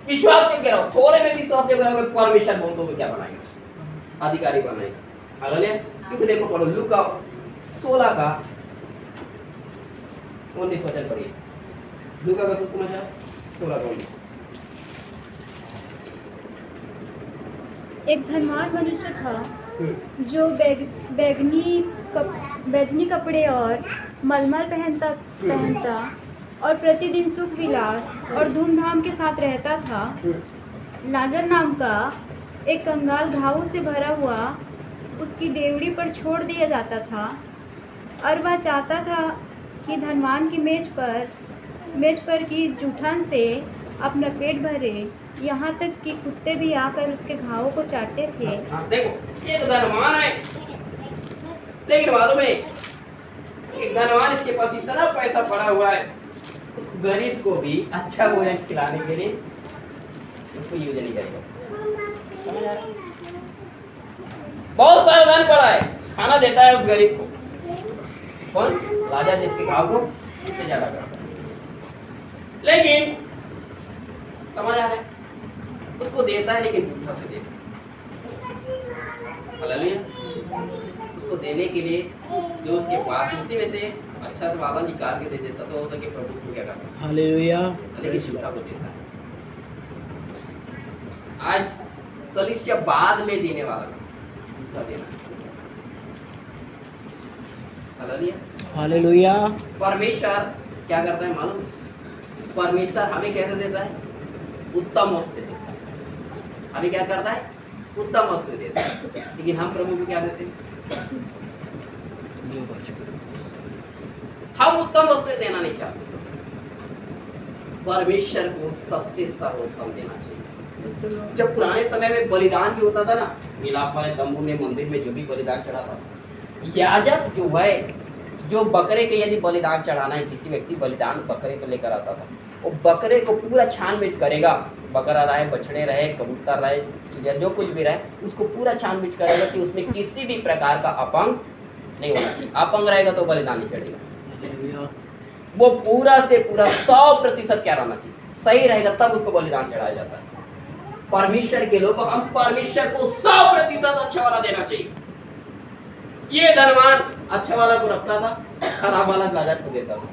विश्वास क्यों रहो, थोड़े में विश्वास क्यों करोगे, परमेश्वर बंधु में क्या बनाएंगे, अधिकारी बनाएंगे। हालेलुया। क्योंकि देखो पढ़ो लूका 16 का 19 वचन पढ़िए, लूका का सुसमाचार 16 का 19। एक धनवान मनुष्य था जो बैगनी कपड़े और मलमल पहनता और प्रतिदिन सुख विलास और धूमधाम के साथ रहता था। लाजर नाम का एक कंगाल घावों से भरा हुआ उसकी डेवड़ी पर छोड़ दिया जाता था, और वह चाहता था कि धनवान की मेज पर की जूठन से अपना पेट भरे, यहाँ तक कि कुत्ते भी आकर उसके घावों को चाटते थे। देखो ये तो धनवान है, लेकिन मालूम है एक धनवान, इसके पास इतना पैसा पड़ा हुआ है, उस गरीब को भी अच्छा भोजन खिलाने के लिए उसको यूज नहीं करेगा। बहुत सारा धन पड़ा है, खाना देता है उस गरीब को, कौन? लाजर, जिसके घाव को इससे ज्यादा करता है। लेकिन समझ आ रहा है, उसको देता है लेकिन झूठा से देता है। हालेलुया। उसको देने के लिए जो उसके पास उसी में से अच्छा से वाला निकाल के दे देता, तो होता कि प्रभु को क्या करता है? हालेलुया। लेकिन झूठा को देता है। आज कलीसिया बाद में देने वाला झूठा देना। हालेलुया। हालेलुया। परमेश्वर क्या करता है मालूम? परमेश्वर हमें कैसे देता है? उत्तम वस्तु देता है। हमें क्या करता है? उत्तम वस्तु देता है। लेकिन हम प्रभु को क्या देते हैं? हम उत्तम वस्तु देना नहीं चाहते। परमेश्वर को सबसे सर्वोत्तम देना चाहिए। जब पुराने समय में बलिदान भी होता था ना, मिलाप वाले तंबू में, मंदिर में जो भी बलिदान चढ़ाता था, याजक जो है, जो बकरे के यदि बलिदान चढ़ाना है, किसी व्यक्ति बलिदान बकरे को लेकर आता था, वो बकरे को पूरा छानबीन करेगा। बकरा रहे, बछड़े रहे, कबूतर रहे, चिड़िया जो कुछ भी रहे, उसको पूरा छानबीन करेगा कि उसमें किसी भी प्रकार का अपंग नहीं होना चाहिए। अपंग रहेगा तो बलिदान नहीं चढ़ेगा। वो पूरा से पूरा 100% क्या रहना चाहिए? सही रहेगा, तब उसको बलिदान चढ़ाया जाता है। परमेश्वर के लोग, हम परमेश्वर को 100% अच्छा वाला देना चाहिए। ये धनवान अच्छा वाला को रखता था, खराब वाला लाजर को देता था।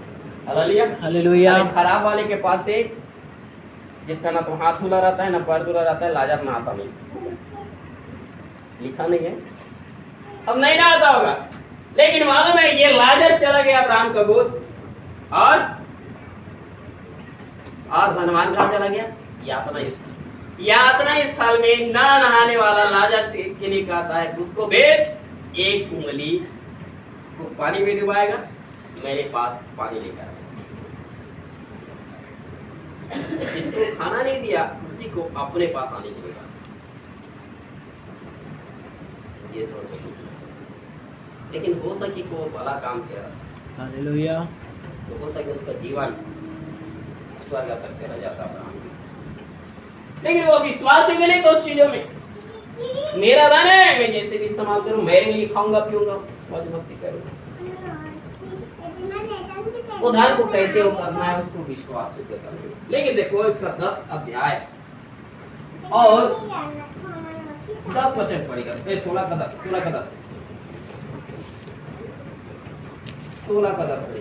हालेलुया। हालेलुया। खराब वाले के पास से जिसका ना तो हाथ धुला रहता है, ना पैर धुला रहता है, लाजर ना आता नहीं। लिखा नहीं है, अब नहीं ना आता होगा, लेकिन मालूम है ये लाजर चला गया अब्राहम का गोद, और धनवान कहाँ चला गया? यातना स्थल में ना नहाने वाला लाजर के लिए कहता है, उसको बेच, एक उंगली को पानी में डुबाएगा, मेरे पास पानी लेकर आएगा। जिसको खाना नहीं दिया, उसी को अपने पास आने के लिए कहा। ये सोचो। लेकिन हो सके को भला काम किया, हालेलुया। तो हो सके उसका जीवन स्वर्ग तक चला जाता अब्राहम के साथ। लेकिन वो विश्वास ही नहीं तो उस चीजों में, मेरा धन है, मैं जैसे भी इस्तेमाल करूं, मेरे लिए खाऊंगा पीऊंगा, मौज मस्ती करूंगा। वो धन को कैसे वो करना है, उसको विश्वास से करना है। लेकिन देखो इसका 10 अध्याय और 10 वचन पढ़ेगा, 16 का 10 पढ़ेगा।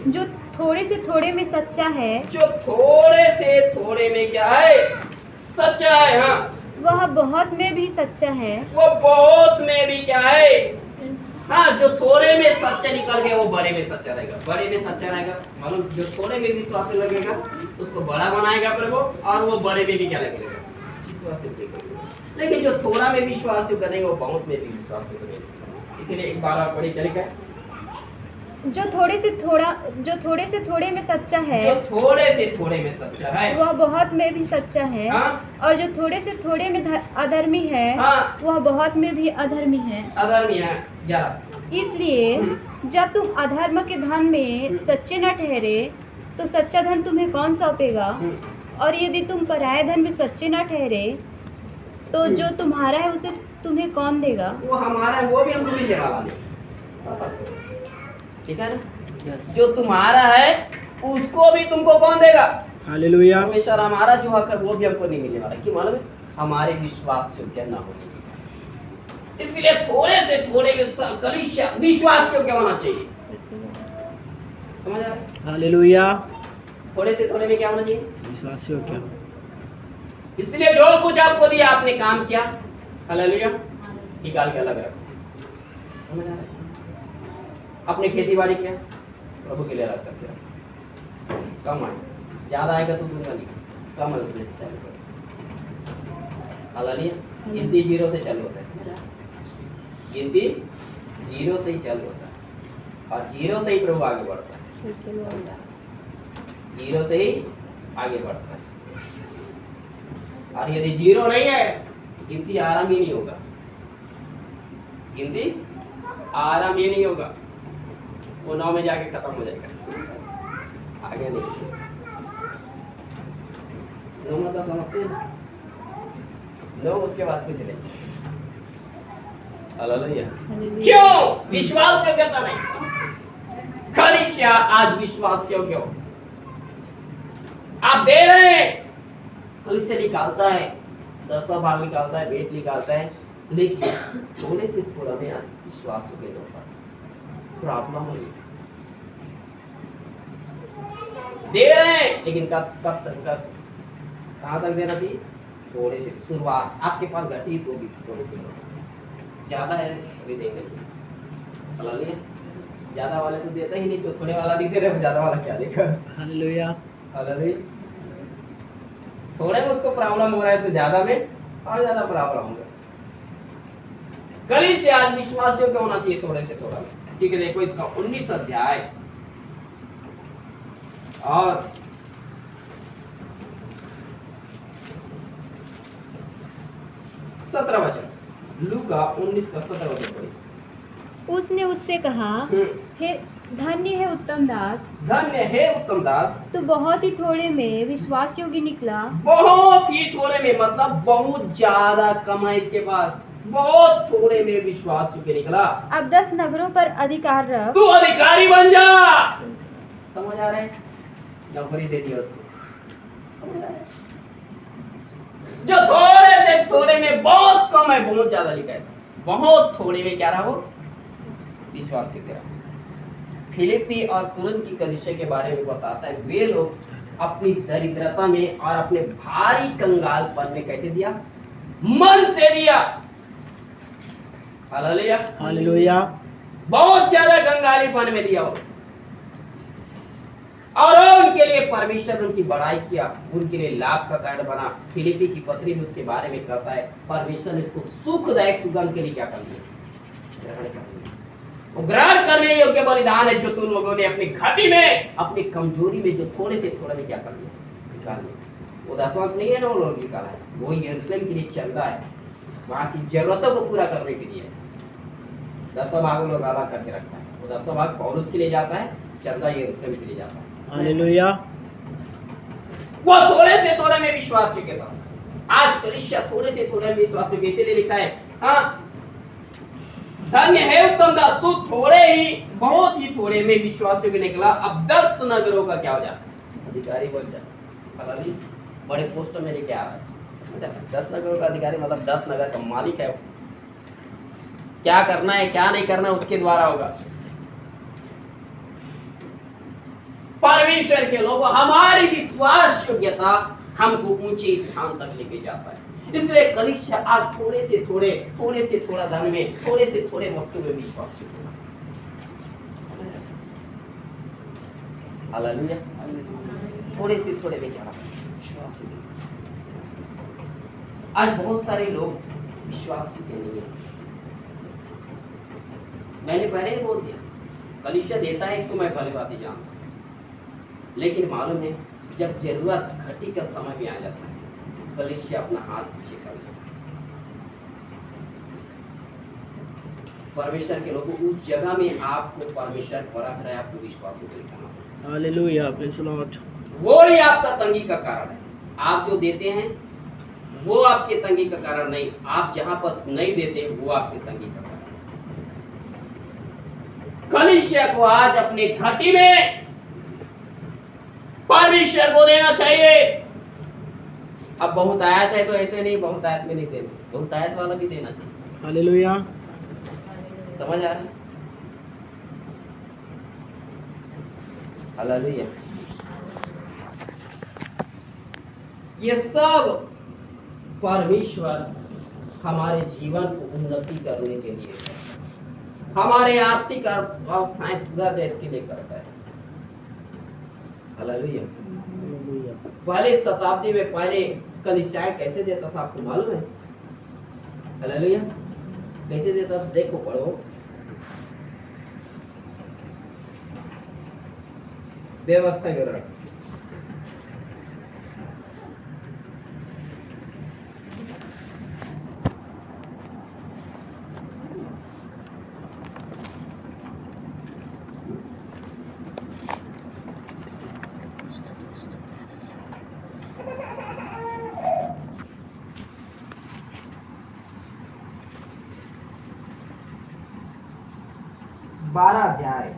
जो थोड़े से थोड़े में सच्चा है, जो थोड़े से थोड़े में क्या है? सच्चा है। हाँ, वह बहुत में भी सच्चा है। वो बहुत में भी क्या है? हाँ, जो थोड़े में सच्चा निकल गया वो बड़े में सच्चा रहेगा। बड़े में सच्चा रहेगा मालूम, जो थोड़े में विश्वास लगेगा उसको बड़ा बनाएगा प्रभु, और वो बड़े में भी क्या लगेगा? विश्वास लगेगा। लेकिन जो थोड़ा में विश्वास करेगा वो बहुत में भी विश्वास करेगा। इसीलिए एक बार और पढ़ी चलेगा, जो थोड़े से थोड़े में सच्चा है, जो थोड़े से थोड़े में सच्चा है, वह बहुत में भी सच्चा है। हाँ? और जो थोड़े से थोड़े में अधर्मी है, हाँ? वह बहुत में भी अधर्मी है। अधर्मी है। इसलिए जब तुम अधर्म के धन में सच्चे न ठहरे, तो सच्चा धन तुम्हें कौन सौंपेगा? और यदि तुम पराये धन में सच्चे न ठहरे, तो जो तुम्हारा है उसे तुम्हें कौन देगा? वो हमारा है, वो भी हमको मिलने वाला नहीं। ठीक है ना? जो तुम्हारा है उसको भी तुमको कौन देगा? हालेलुया। परमेश्वर हमारा जो हक है वो भी हमको नहीं मिलने वाला। क्यों मालूम है? हमारे विश्वास योग्य ना होने। इसलिए थोड़े से थोड़े में कलीसिया विश्वास योग्य होना चाहिए। समझ आ रहा है? हालेलुया। थोड़े से थोड़े में क्या होना चाहिए? विश्वास योग्य। इसलिए जो कुछ आपको दिया आपने काम किया, हालेलुया, निकाल के अलग रखो। समझ आ रहा है? अपने खेती बाड़ी किया, प्रभु के लिए अलग करके रखो। कम आए, ज्यादा आएगा तो दूंगा नहीं, कम है उसमें से चालू करो। हालेलुया। गिनती 0 से चालू होता है, गिनती 0 से ही चालू होता है, और 0 से ही प्रभु आगे बढ़ता है। 0 से ही आगे बढ़ता है। और यदि 0 नहीं है, गिनती आराम ही नहीं होगा, गिनती आराम ही नहीं होगा, वो 9 में जाके खत्म हो जाएगा, आगे नहीं। 9 मतलब समझते हैं? 9 उसके बाद कुछ नहीं। हालेलुया। क्यों? विश्वास से करता नहीं। कलीसिया आज विश्वास योग्य हो। आप दे रहे हैं, कलीसिया निकालता है, 10वां भाग निकालता है, भेंट निकालता है, लेकिन थोड़े से थोड़ा में आज विश्वास योग्य होता है। प्रॉब्लम है, दे रहे हैं, लेकिन कब तक, कहां तक देना चाहिए? थोड़े से शुरुआत। आपके पास घटी तो भी थोड़े से, ज्यादा है अभी देंगे, हालेलुया। ज्यादा वाले तो देता ही नहीं, तो थोड़े वाला नहीं दे रहे, ज्यादा वाला क्या देगा? हालेलुया। हालेलुया। थोड़े में उसको प्रॉब्लम हो रहा है तो ज्यादा में और ज्यादा प्रॉब्लम होगा। कलीसिया आज विश्वास योग्य होना चाहिए थोड़े से थोड़ा में। ठीक है, देखो इसका 19 अध्याय और 17 वचन, लूका 19 का 17 वचन पढ़िए। उसने उससे कहा, हे धन्य है उत्तम दास, धन्य है उत्तम दास, तो बहुत ही थोड़े में विश्वास योग्य निकला। बहुत ही थोड़े में मतलब बहुत ज्यादा कम है इसके पास, बहुत थोड़े में विश्वास योग्य निकला। अब 10 नगरों पर अधिकार रख, तू अधिकारी बन जा। समझ आ रहा है? नौकरी दे दिया उसको। समझ आ रहा है? जो थोड़े से थोड़े में बहुत कम है, बहुत ज्यादा लिखा है, बहुत थोड़े में क्या रहा वो? विश्वास योग्य रहा। फिलिप्पी और तुरंत की कलीसिया के बारे में बताता है, वे लोग अपनी दरिद्रता में और अपने भारी कंगालपन में कैसे दिया? मन से दिया। Hallelujah, hallelujah. बहुत ज्यादा कंगालीपन में दिया हो। और उनके लिए परमेश्वर ने उनकी बड़ाई किया, उनके लिए लाभ का कारण बना। फिलिप्पी की पत्री में उसके बारे में कहता है, परमेश्वर ने इसको सुखदायक सुगंध के लिए क्या कर लिया? ग्रहण कर लिया। वो ग्रहण करने योग्य बलिदान है जो तुम लोगों ने अपनी घटी में, अपनी कमजोरी में जो थोड़े से थोड़ा में क्या कर लिया? निकाल लिया। वो 10वां नहीं है ना, वो लोग निकाला है, वो यरूशलेम के लिए चंदा है, वहां की जरूरतों को पूरा करने के लिए। 10वां भाग लोग अलग करके रखता है, वो 10वां भाग पौलुस के लिए जाता है, चंदा यरूशलेम के लिए जाता है। हालेलुया। वो थोड़े से थोड़े में विश्वास योग्य था। आज कलीसिया थोड़े से थोड़े में विश्वास योग्य, इसीलिए लिखा है, हाँ धन्य है उत्तम दास, तू थोड़े ही, बहुत ही थोड़े में विश्वास योग्य निकला, अब 10 नगरों का क्या हो जाता? अधिकारी बन जाता। बड़े पोस्ट में लेके आ रहा है। 10 नगरों का अधिकारी मतलब 10 नगर का मालिक है। क्या करना है क्या नहीं करना उसके द्वारा होगा। परमेश्वर के लोगों, हमारी विश्वास योग्यता हमको ऊंचे स्थान तक लेके जाता है। इसलिए कलीसिया आज थोड़े से थोड़ा धन में, थोड़े से थोड़े वस्तु में विश्वास योग्य। हालेलुया। थोड़े से थोड़े में क्या विश्वास योग्य। आज बहुत सारे लोग विश्वास योग्य नहीं है। मैंने पहले ही बोल दिया, कलीसिया देता है इसको मैं भली बात ही जानता हूं, लेकिन मालूम है जब जरूरत घटी का समय भी आ जाता है, कलीसिया अपना हाथ पीछे कर लेता है। परमेश्वर के लोगों, उस जगह में आपको परमेश्वर परख रहा है, आपको विश्वास योग्य दिखाना। Hallelujah, praise the Lord. वो ही आपका तंगी का कारण है। आप जो देते हैं वो आपके तंगी का कारण नहीं, आप जहां पर नहीं देते वो आपके तंगी का कारण। कलीसिया को आज अपने घटी में परमेश्वर को देना चाहिए। अब बहुत आयत है तो ऐसे नहीं, बहुत आयत में नहीं देना, बहुत आयत वाला भी देना चाहिए। हालेलुया। समझ आ रहा है? हालेलुया। ये सब परमेश्वर हमारे जीवन को उन्नति करने के लिए, हमारे आर्थिक अवस्थाएं सुधर जाए इसके लिए करता है। हालेलुया। पहले शताब्दी में पहले कलीसियाएं कैसे देता था आपको मालूम है? हालेलुया। कैसे देता था? देखो, पढ़ो। व्यवस्था विवरण। बारह अध्याय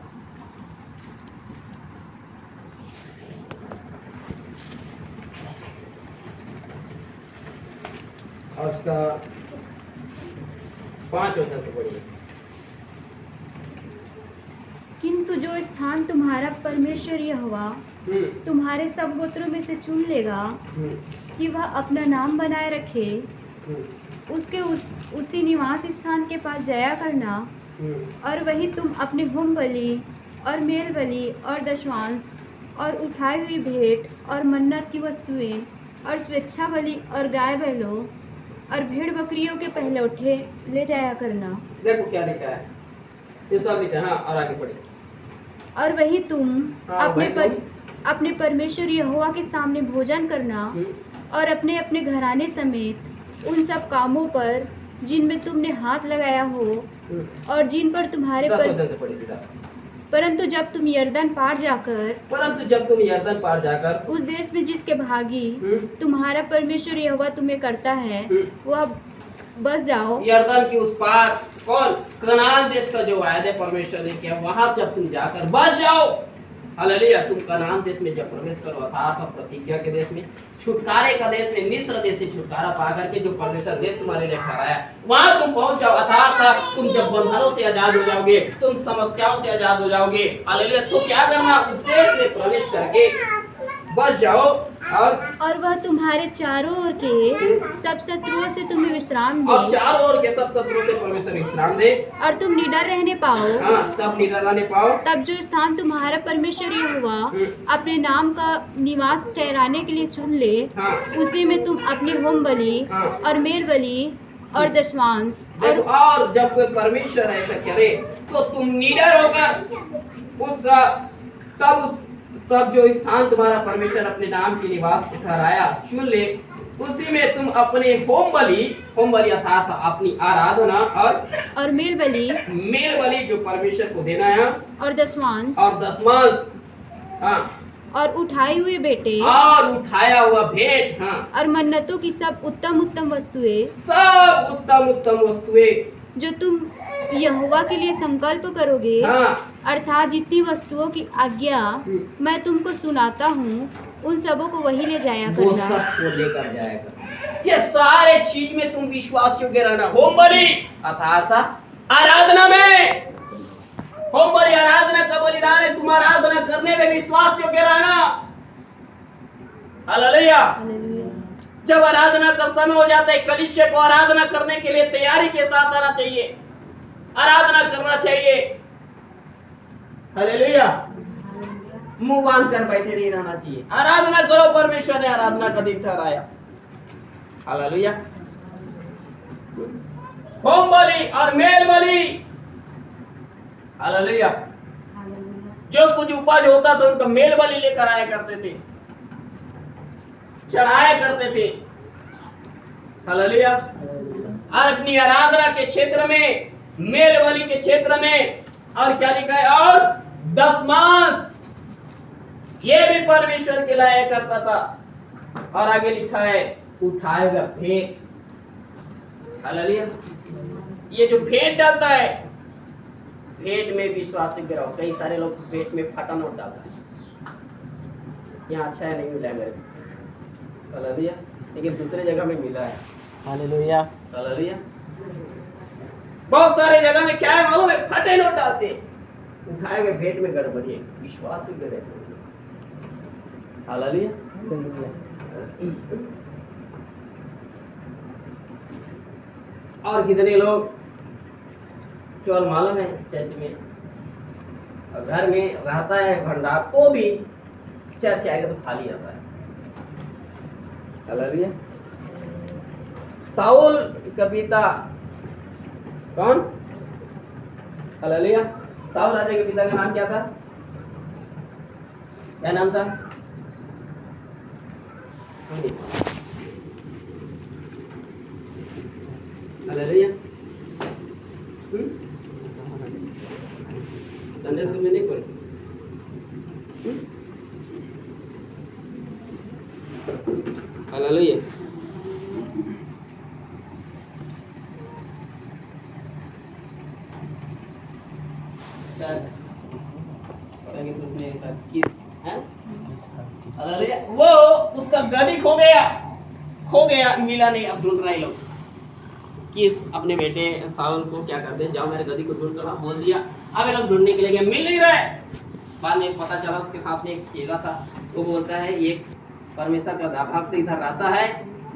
उसका 5 वचन से पढ़िए। किंतु जो स्थान तुम्हारा परमेश्वर यहोवा तुम्हारे सब गोत्रों में से चुन लेगा कि वह अपना नाम बनाए रखे, उसके उसी निवास स्थान के पास जाया करना, और वही तुम अपने होम बलि और मेल बलि और दशमांश और उठाई हुई भेंट और मन्नत की वस्तुएं और स्वेच्छा बलि और गाय बैलों और भेड़ बकरियों के पहले उठे ले जाया करना। देखो क्या लिखा है, ये सब लिखा है। हाँ, और आगे पढ़िए। और वही तुम हाँ, अपने परमेश्वर यहोवा के सामने भोजन करना, और अपने अपने घराने समेत उन सब कामों पर जिनमें तुमने हाथ लगाया हो और जिन पर तुम्हारे परंतु जब तुम यरदन पार जाकर उस देश में जिसके भागी तुम्हारा परमेश्वर यहोवा तुम्हें करता है वह बस जाओ। यरदन के उस पार कौन? कनान देश का जो वायदे परमेश्वर ने किया, वहां जब तुम जाकर बस जाओ, हालेलुया, तुम कनान देश में जब प्रवेश करो, अर्थात प्रतिज्ञा के देश में, छुटकारे का देश में, मिस्र देश से छुटकारा पा करके जो परमेश्वर देश तुम्हारे लिए ठहराया, वहां तुम पहुंच जाओ। अर्थात तुम जब बंधनों से आजाद हो जाओगे, तुम समस्याओं से आजाद हो जाओगे, हालेलुया, तो क्या करना? उस देश में प्रवेश करके बस जाओ, और वह तुम्हारे चारों ओर के सब शत्रुओं से तुम्हें विश्राम दे, और चारों ओर के सब शत्रुओं से परमेश्वर विश्राम दे, और तुम निडर रहने पाओ। हाँ, सब निडर रहने पाओ। तब जो स्थान तुम्हारा परमेश्वर यहोवा अपने नाम का निवास ठहराने के लिए चुन ले, उसी में तुम अपनी होम बलि और मेल बलि और दशमांश और जब कोई परमेश्वर ऐसा करे तो तुम निडर होकर तब जो स्थान तुम्हारा परमेश्वर अपने नाम के निवास ठहराया चुन ले, उसी में तुम अपने होम बलि अर्थात अपनी आराधना और मेल बलि जो परमेश्वर को देना है, और दशमांश हाँ, और उठाई हुई बेटे और उठाया हुआ भेंट, हाँ, और मन्नतों की सब उत्तम उत्तम वस्तुएं जो तुम यहोवा के लिए संकल्प करोगे, हाँ, अर्थात जितनी वस्तुओं की आज्ञा मैं तुमको सुनाता हूँ, उन सबों को वही ले जाया करना। वो सबको लेकर जाया करना। ये सारे चीज में तुम विश्वास योग्य रहना। होम बलि अर्थात आराधना में, होम बलि आराधना का बलिदान है, तुम आराधना करने में विश्वास योग्य रहना। हालेलुया। जब आराधना का समय हो जाता है, कलीसिया को आराधना करने के लिए तैयारी के साथ आना चाहिए, आराधना करना चाहिए। हालेलुया। मुंह बांध कर बैठे नहीं रहना चाहिए। आराधना करो, परमेश्वर ने आराधना का दिन ठहराया। हालेलुया। होम बलि और मेल बलि, हालेलुया, जो कुछ उपज होता था उनका मेल बलि लेकर आया करते थे, चढ़ाया करते थे। हालेलुया। और अपनी आराधना के क्षेत्र में, मेल बलि के क्षेत्र में, और क्या लिखा है, और दशमांश ये भी परमेश्वर के लाया करता था। और आगे लिखा है उठाए हुए भेंट। हालेलुया। ये जो भेंट डालता है, भेंट में विश्वास से गिराओ। कई सारे लोग भेंट में फटा नोट डालते हैं, यहाँ अच्छा है नहीं मिला मेरे को, हालेलुया, लेकिन दूसरे जगह में मिला है। हालेलुया। हालेलुया। बहुत सारे जगह में क्या है मालूम है, फटे नोट डालते हैं। उठाए हुए भेंट में गड़बड़ी है, विश्वास से गिरे। हालेलुया। और कितने लोग केवल मालूम है चर्च में, घर में रहता है भंडार, तो भी चर्च आएगा तो खाली आता है। हालेलुया। साउल का पिता कौन? हालेलुया। साउल राजा के पिता का नाम क्या था? क्या नाम था? हालेलुया। संडे स्कूल में नहीं पढ़े? हालेलुया। उसने किस है? हालेलुया। वो उसका गदी खो गया, मिला नहीं। अब ढूंढ रहे लोग, किस अपने बेटे साउल को क्या कर दे, जाओ मेरे गदी को ढूंढ कर बोल दिया। अब ये लोग ढूंढने के लिए गए, मिल नहीं रहे। बाद में पता चला उसके साथ में एक चेला था, वो बोलता है ये परमेश्वर का भक्त इधर रहता है,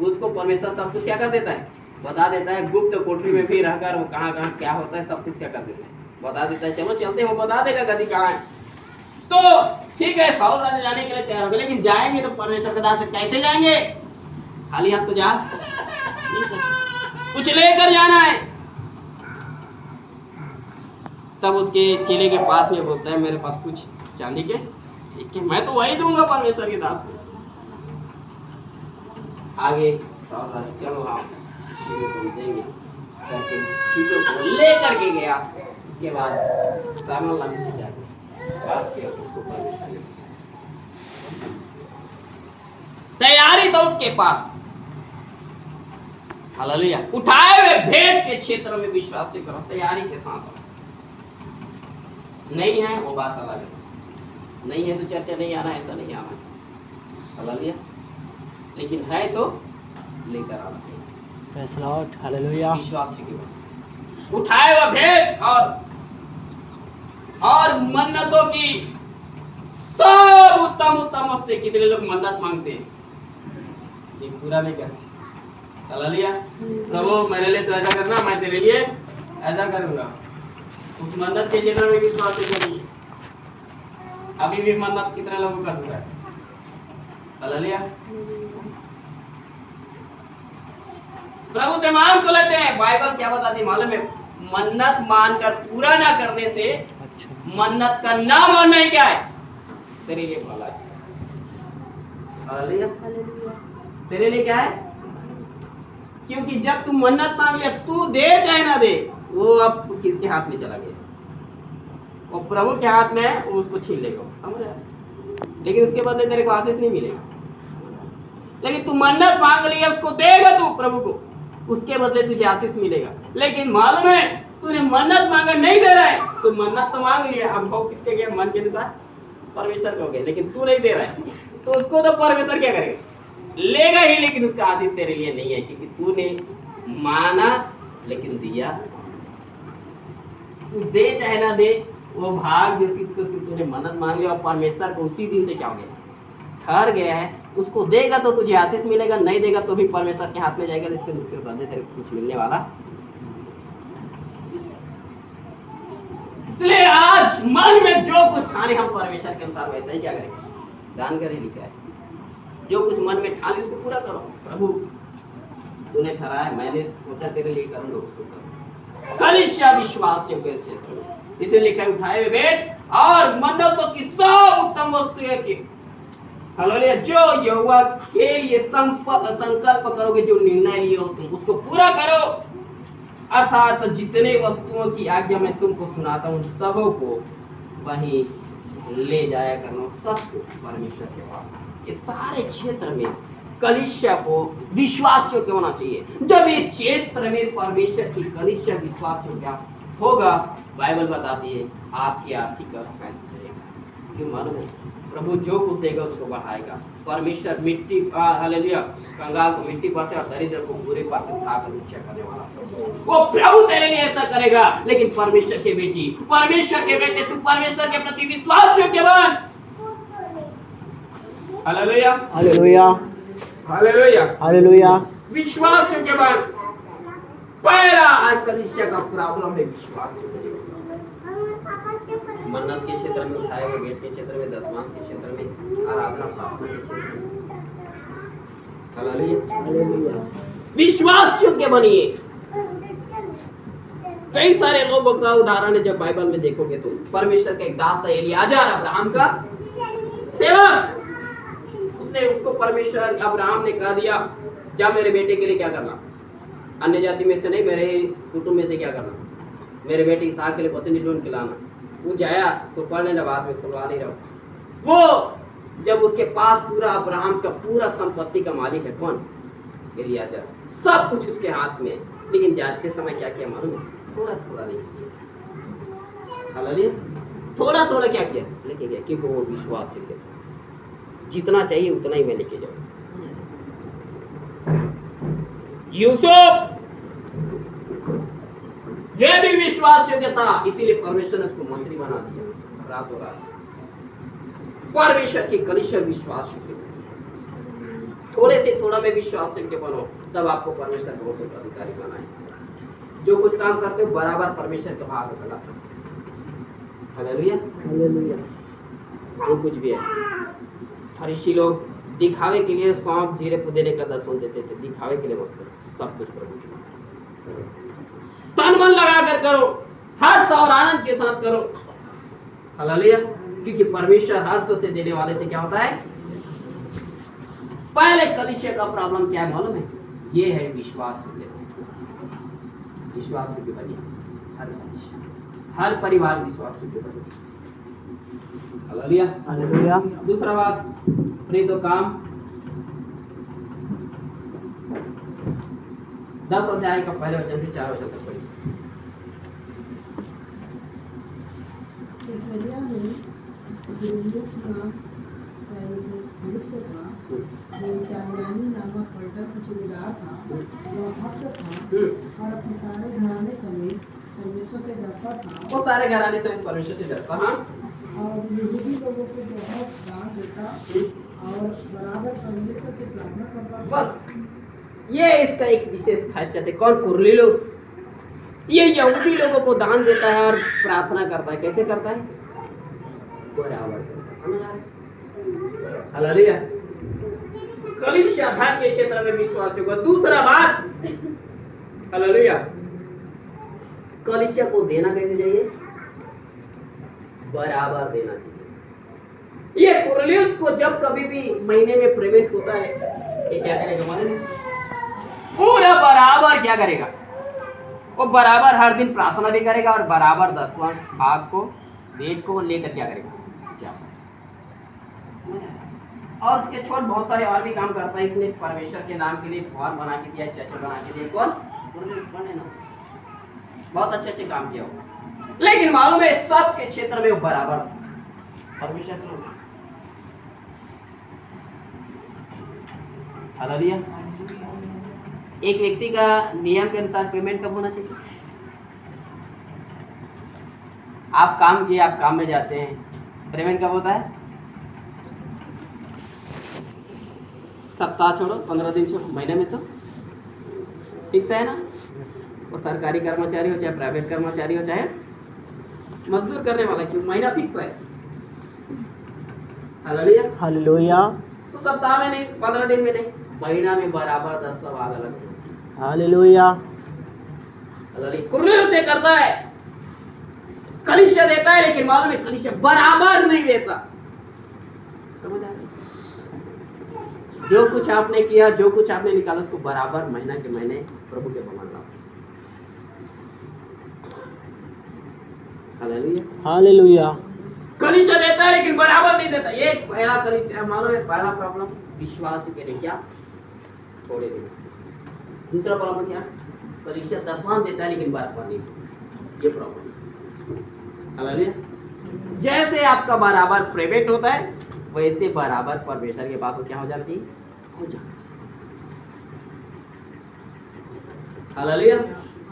उसको परमेश्वर सब कुछ क्या कर देता है, बता देता है। गुप्त कोठरी में भी रहकर वो कहाँ कहाँ क्या होता है सब कुछ क्या कर देता है, बता देता है। चलो चलते हैं, वो बता देगा गदी कहाँ है। तो ठीक है, साउल राजा जाने के लिए तैयार हो गए, लेकिन जाएंगे तो परमेश्वर के दास से कैसे जाएंगे, खाली हाथ तो जा नहीं सकते, कुछ लेकर जाना है। तब उसके चेले के पास में बोलता है मेरे पास कुछ चांदी के सिक्के, मैं तो वही दूंगा परमेश्वर के दास को। आगे साउल राजा चलो हाँ देंगे करके चीजों को ले करके गया। इसके बाद सामुएल नबी से जाके बात किया, उसको परमेश्वर ने तैयारी तो उसके पास, हालेलुया। उठाए हुए भेंट के क्षेत्र में विश्वास से करो, तैयारी के साथ। नहीं है वो बात अलग है, नहीं है तो चर्चा नहीं आना, ऐसा नहीं आना, हालेलुया। लेकिन है तो लेकर आना चाहिए, प्रेज़ लॉर्ड, हालेलुया। विश्वास से केवल उठाए हुए भेंट और मन्नतों की सब उत्तम उत्तम वस्तु। कितने लोग मन्नत मांगते हैं, ये पूरा नहीं करते, हालेलुया। प्रभु मेरे लिए तो ऐसा करना, मैं तेरे लिए ऐसा करूंगा। उस मन्नत के क्षेत्र में विश्वास करिए। अभी भी मन्नत कितने लोगों का हुआ है, हालेलुया। प्रभु से मांग तो लेते हैं, बाइबल क्या बताती है मालूम है, मन्नत मानकर पूरा ना करने से, मन्नत का ना मानना ही क्या है, तेरे लिए भला है, हालेलुया। तेरे लिए क्या है, क्योंकि जब तू मन्नत मांग लिया, तू दे चाहे ना दे, वो अब किसके हाथ में चला गया, वो प्रभु के हाथ में है, वो उसको छीन लेगा, समझ आया। लेकिन उसके बदले तेरे को आशीष नहीं मिलेगा। लेकिन तू मन्नत मांग लिया, उसको देगा तू प्रभु को, उसके बदले तुझे आशीष मिलेगा। लेकिन मालूम है तूने मन्नत मांगा नहीं दे रहा है, तो मन्नत तो मांग लिया, अब भाव किसके गया, मन के अनुसार परमेश्वर को हो गया, लेकिन तू नहीं दे रहा है, तो उसको तो परमेश्वर क्या करेगा, लेगा ही, लेकिन उसका आशीष तेरे लिए नहीं है, क्योंकि तूने माना लेकिन दिया। तू दे चाहे ना दे, वो भाग जो चीज को तूने मन्नत मांग लिया और परमेश्वर को उसी दिन से क्या हो गया, ठहर गया है, उसको देगा तो तुझे आशीष मिलेगा, नहीं देगा तो भी परमेश्वर के हाथ में जाएगा, लेकिन उसके बदले तेरे को कुछ मिलने वाला। इसलिए आज मन में जो कुछ ठाने, हम परमेश्वर के अनुसार वैसा ही क्या करेंगे, दान करें, लिखा है। जो कुछ मन में ठान इसको पूरा करो। प्रभु तूने ठहराया, मैंने सोचा तेरे लिए करूंगा, उसको करो। कलीसिया विश्वास से क्षेत्र में इसे लिखा है, उठाए हुए भेंट और मन्नतों की सब उत्तम वस्तु है कि हालेलुया, जो यहोवा के लिए संकल्प करोगे, जो निर्णय लिए हो तुम उसको पूरा करो। अर्थात जितने वस्तुओं की आज्ञा मैं तुमको सुनाता हूँ, सबों को वहीं ले जाया करना, सबको परमेश्वर से पाना। इस सारे क्षेत्र में कलीसिया को विश्वास योग्य होना चाहिए। जब इस क्षेत्र में परमेश्वर की कलीसिया विश्वास योग्य होगा, बाइबल बताती है आपकी आर्थिक अवस्था क्यों मालूम है, प्रभु जो कुछ देगा उसको बढ़ाएगा। परमेश्वर मिट्टी, हालेलुया, कंगाल को मिट्टी पर से और दरिद्र को पूरे पर से उठाकर ऊंचा करने वाला, वो प्रभु तेरे लिए ऐसा करेगा। लेकिन परमेश्वर के बेटी, परमेश्वर के बेटे, तू परमेश्वर के प्रति विश्वास योग्य बन। Hallelujah, hallelujah, hallelujah, hallelujah. विश्वास योग्य बन। पहला आज कलीसिया का प्रॉब्लम है विश्वास योग्य। मन्नत के क्षेत्र में, उठाए हुए भेंट के क्षेत्र में, दशमांश के क्षेत्र में, आराधना प्रार्थना के क्षेत्र में, हालेलुया, विश्वास योग्य बनिए। कई सारे लोगों का उदाहरण है, जब बाइबल में देखोगे तो परमेश्वर का एक दास है एलियाजर, अब्राहम का सेवक। उसने उसको परमेश्वर, अब्राहम ने कह दिया जा मेरे बेटे के लिए क्या करना, अन्य जाति में से नहीं, मेरे कुटुंब में से क्या करना, मेरे बेटे इसहाक के लिए पत्नी ढूंढ के लाना। वो जाया तो पढ़ लेना, बाद में खुलवा नहीं रहा। वो जब उसके पास पूरा अब्राहम का पूरा संपत्ति का मालिक है, कौन, एलियाजर, सब कुछ उसके हाथ में, लेकिन जाते समय क्या किया मालूम है, थोड़ा थोड़ा नहीं किया, हालेलुया, थोड़ा थोड़ा क्या किया, लेके गया, क्योंकि वो विश्वास से किया, जितना चाहिए उतना ही मैं लेके जाऊं। यूसुफ ये भी विश्वास योग्य था, इसीलिए परमेश्वर ने उसको मंत्री बना दिया रातों रात। परमेश्वर की कलीसिया विश्वास योग्य, थोड़े से थोड़ा में विश्वास योग्य बनो, तब आपको परमेश्वर बहुत अधिकारी बनाए। जो कुछ काम करते हो बराबर परमेश्वर के भाग में लगा। Hallelujah hallelujah. जो कुछ भी है, फरीसी लोग दिखावे के लिए सौंफ जीरे पुदीने का दसवां देते थे, दिखावे के लिए मत करो, सब कुछ प्रभु के लिए तन मन लगा कर करो, हर्ष और आनंद के साथ करो। हालेलुया। क्योंकि परमेश्वर हर्ष से देने वाले से क्या होता है। पहले कलीसिया का प्रॉब्लम क्या है मालूम है, ये है विश्वास विश्वास की बनिया, हर परिवार विश्वास की बनिया। Hallelujah hallelujah. दूसरा बात, प्रेरितों काम 10 अध्याय का पहले वचन से 4 वचन तक पढ़िए। नामक पलटन का सूबेदार था, वह भक्त था और अपने सारे घराने समेत परमेश्वर से डरता था। वो सारे घराने से परमेश्वर से डरता। हाँ, और यहूदी लोगों को बहुत दान देता और बराबर परमेश्वर से प्रार्थना करता। बस ये इसका एक विशेष खासियत है। कौन? कुरनेलियुस। ये यहूदी लोगों को दान देता है और प्रार्थना करता है। कैसे करता है? बराबर करता है। समझ आ रहा है? हालेलुया। कलीसिया धन के क्षेत्र में विश्वास होगा। दूसरा बात, हालेलुया, कलीसिया को देना कैसे चाहिए? बराबर देना चाहिए। ये कुरनेलियुस को जब कभी भी महीने में पेमेंट होता है, ये क्या करेगा मालूम है? पूरा बराबर क्या करेगा? वो बराबर हर दिन प्रार्थना भी करेगा और बराबर 10वां भाग को वेद को लेकर क्या करेगा? और उसके छोड़ बहुत सारे और भी काम करता है। इसने परमेश्वर के नाम के लिए फॉर्म बना के दिया, चर्च बना के दिया। कौन? बहुत अच्छे काम किया हो, लेकिन मालूम है सब के क्षेत्र में वो बराबर परमेश्वर के लोग। हालेलुया। एक व्यक्ति का नियम के अनुसार पेमेंट कब होना चाहिए? आप काम किए, आप काम में जाते हैं, पेमेंट कब होता है? सप्ताह छोड़ो, 15 दिन छोड़ो, महीने में तो फिक्स है ना। वो सरकारी कर्मचारी हो चाहे प्राइवेट कर्मचारी हो चाहे मजदूर करने वाला, क्यों? महीना फिक्स है। Hallelujah hallelujah. तो सप्ताह में नहीं, 15 दिन में नहीं, महीना में बराबर 10 भाग अलग। हालेलुया। हालेलुया। कुरनेलियुस करता है, कलीसिया देता है, लेकिन मालूम है कलीसिया बराबर नहीं देता। समझ आ रही? जो कुछ आपने किया, जो कुछ आपने निकाला, उसको बराबर महीना के महीने प्रभु के भवन लाओ। Hallelujah hallelujah. कलीसिया देता है लेकिन बराबर नहीं देता। ये पहला कलीसिया मालूम है, पहला प्रॉब्लम विश्वास के लिए क्या थोड़े दिन। दूसरा प्रॉब्लम क्या? कलीसिया 10वां देता है लेकिन बराबर नहीं देता। ये प्रॉब्लम। हालेलुया। जैसे आपका बराबर प्राइवेट होता है, वैसे बराबर परमेश्वर के पास क्या हो जाना चाहिए? हो जाना चाहिए। हालेलुया।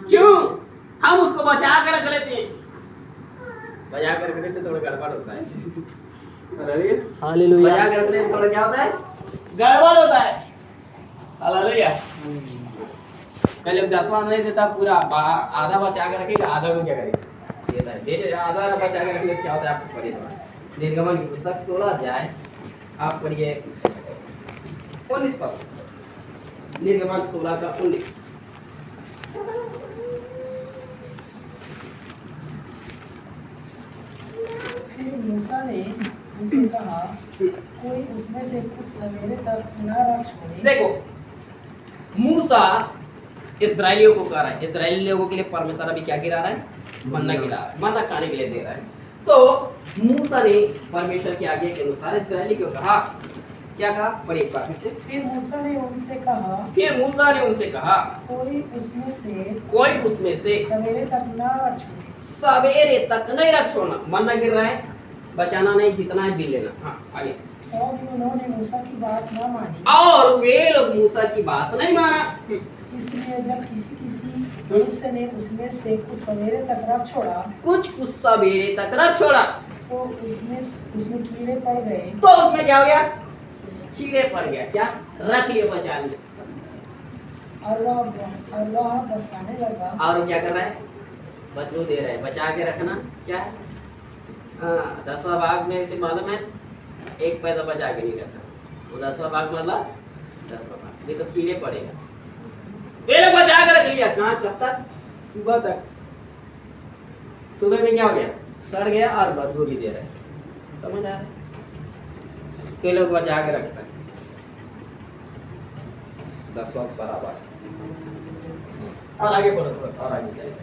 क्यों? हम उसको बचा कर रख लेते हैं। बचा कर रखने से थोड़ा गड़बड़ होता है। Hallelujah hallelujah. बचा कर रखने से थोड़ा क्या होता है? गड़बड़ होता है। हालेलुया। पहले 10वां नहीं देता, पूरा आधा बचा कर रखेगा, आधा को क्या करेगा? देता है। दे आधा बचा कर रखने से क्या होता है? आपको पढ़िए निर्गमन की पुस्तक 16 अध्याय, आप पढ़िए 19 पद। निर्गमन 16 का 19। फिर मूसा ने उनसे कहा, कोई उसमें से कुछ सवेरे तक न रख छोड़े। देखो, मूसा इस्राएलियों को कह रहा है, इस्राएली लोगों के लिए परमेश्वर अभी क्या गिरा रहा है? मन्ना गिरा रहा है, मन्ना खाने के लिए दे रहा है। तो मूसा ने परमेश्वर की आज्ञा के अनुसार इस्राएली को कहा, क्या कहा? बड़ी एक बार फिर से। फिर मूसा ने उनसे कहा, कोई उसमें से सवेरे तक न रख छोड़े। सवेरे तक नहीं रख छोड़ना। मन्ना गिर रहा है, बचाना नहीं, जितना है बिल लेना। हाँ आगे। और भी उन्होंने मूसा की बात न मानी, और वे लोग मूसा की बात नहीं माना। इसलिए जब किसी मनुष्य ने उसमें से कुछ सवेरे तक रख छोड़ा कुछ सवेरे तक रख छोड़ा तो उसमें कीड़े पड़ गए। तो उसमें क्या हो गया? कीड़े पड़ गया। क्या? रख लिए, बचा लिए। और वह बचाने लगा। और क्या कर रहा है? बदबू दे रहा है। बचा के रखना क्या है? हाँ, 10वां भाग में से मालूम है, एक पैसा बचा के नहीं रखना। वो 10वां भाग मतलब 10वां भाग। ये तो कीड़े पड़ेगा। पहले बचा के रख लिया। कहाँ? कब तक? सुबह तक। सुबह में क्या हो गया? सड़ गया और बदबू भी दे रहा है। समझ आ रहा है? कई लोग बचा के रखते हैं। 10 वक्त बराबर। और आगे बढ़ो थोड़ा, और आगे जाइए।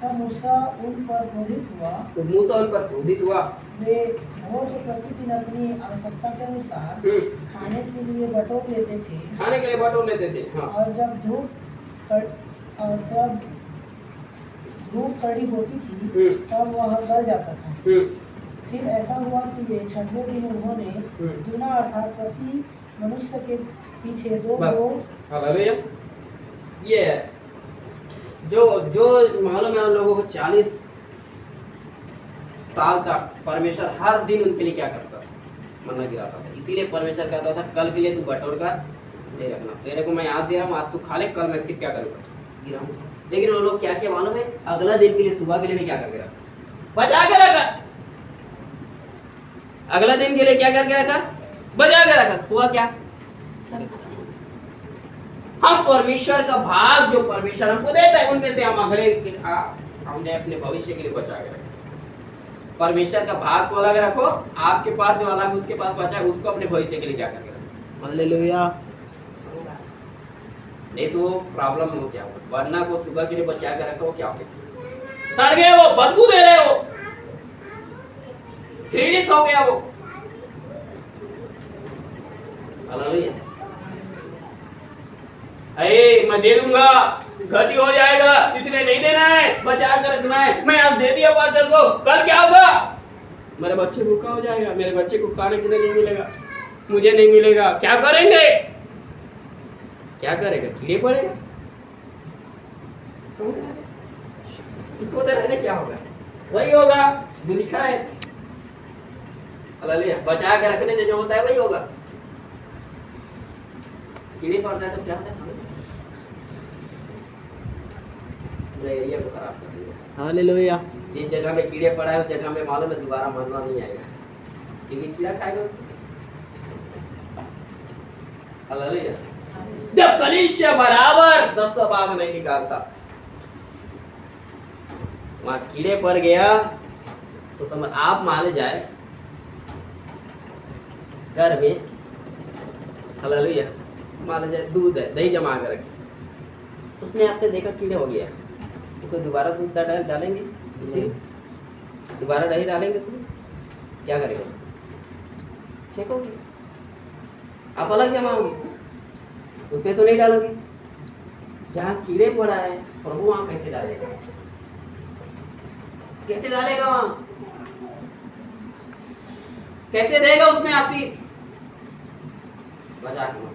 तब मूसा उन पर क्रोधित हुआ। तो मूसा उन पर क्रोधित हुआ। वो जो प्रतिदिन अपनी आवश्यकता के अनुसार खाने के लिए बटोर लेते थे। खाने के लिए बटोर लेते थे। हाँ। और जब धूप कड़ी होती थी तब वह गल जाता था। फिर ऐसा हुआ कि ये 6वें दिन उन्होंने दूना अर्थात प्रति मनुष्य के पीछे 2 लोग। हालेलुया। ये है जो मालूम है उन लोगों को 40 साल तक परमेश्वर हर दिन उनके लिए क्या करता था? मन्ना गिराता था। इसीलिए परमेश्वर कहता था कल के लिए तू बटोर कर दे रखना। तेरे को मैं याद दे रहा हूँ, आज तू खा ले, कल मैं फिर क्या करूँगा? गिराऊंगा। लेकिन वो लोग क्या क्या मालूम है? अगला दिन के लिए, सुबह के लिए भी क्या करके रखा? बचा के रखा। अगला दिन के लिए क्या करके रखा? बचा के रखा। हुआ क्या? हम परमेश्वर का भाग जो परमेश्वर हमको देता है उनमें से हम अगले हमने अपने भविष्य के लिए बचा के रखा। परमेश्वर का भाग को अलग रखो, आपके पास जो अलग उसके पास बचा है उसको अपने भविष्य के लिए क्या करके रखो। हालेलुया। नहीं तो वो प्रॉब्लम हो क्या होगा? वरना को सुबह के लिए बचा के रखो, क्या होगा? सड़ गए वो, बदबू दे रहे हो, घृणित हो गया वो। हालेलुया। अरे मैं दे दूंगा, घटी हो जाएगा, इसलिए नहीं देना है, बचा कर रखना है। मैं आज दे दिया पास्टर को, कल क्या होगा? मेरे बच्चे भूखा हो जाएगा, मेरे बच्चे को खाने के लिए नहीं मिलेगा, मुझे नहीं मिलेगा। क्या करेंगे? क्या करेगा? कीड़े पड़ेगा। इसको रहने क्या होगा? वही होगा जो लिखा है। हालेलुया। बचा के रखने से जो होता है वही होगा। कीड़े पड़ता है तो क्या होता है? एरिया को खराब कर दिया। हालेलुया। जिस जगह में कीड़े पड़ा है उस जगह में मालूम है दोबारा मरना नहीं आएगा, क्योंकि कीड़ा खाएगा उसको। हालेलुया। जब कलीसिया बराबर 10 भाग नहीं निकालता, वहां कीड़े पड़ गया तो समझ आप मान जाए घर में, हालेलुया, मान जाए दूध है, दही जमा कर रखे, उसमें आपने देखा कीड़े हो गया, उसमें दोबारा दूध डालेंगे? दोबारा दही डालेंगे उसमें? क्या करेगा? फेंकोगे। आप अलग जमाओगे, उसमें तो नहीं डालोगे। जहाँ कीड़े पड़ा है प्रभु वहां कैसे डालेगा? कैसे डालेगा? वहां कैसे देगा उसमें आशीष? बचा के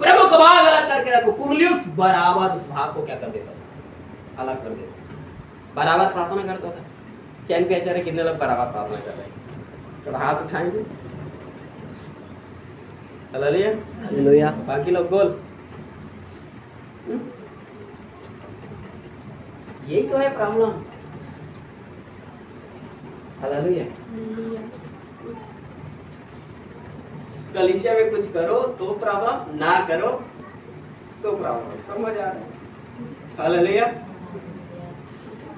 प्रभु का भाग अलग करके रखो। कुरलियुस बराबर उस भाग को क्या कर देता था? अलग कर देता। बराबर प्रार्थना करता था। चैन कैसे रहे? कितने लोग बराबर प्रार्थना कर रहे हैं? तो हाथ उठाएंगे। हालेलुया। हालेलुया। बाकी लोग बोल। यही तो है प्रॉब्लम। हालेलुया। कलीसिया में कुछ करो तो प्रॉब्लम, ना करो तो प्रॉब्लम। समझ आ रहा है? हालेलुया।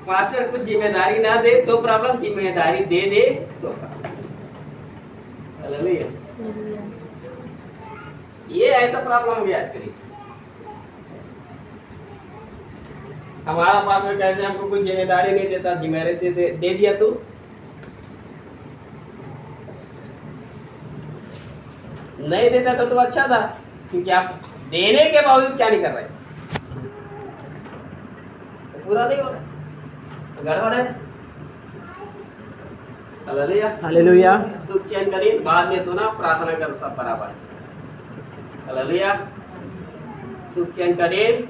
मास्टर कुछ जिम्मेदारी ना दे तो प्रॉब्लम, जिम्मेदारी दे दे तो प्रॉब्लम। हालेलुया। ये ऐसा प्रॉब्लम हो गया आजकल। हमारा पासवर्ड कैसे हमको कुछ जिम्मेदारी नहीं देता, जिम्मेदारी दे दिया तो नहीं देता तो अच्छा था, क्योंकि आप देने के बावजूद क्या नहीं कर रहे? तो पूरा नहीं हो रहा, गड़बड़ है। हालेलुया। हालेलुया। सुख चैन करीन बाद में सुना, प्रार्थना कर सब बराबर। हालेलुया। सुख चैन करीन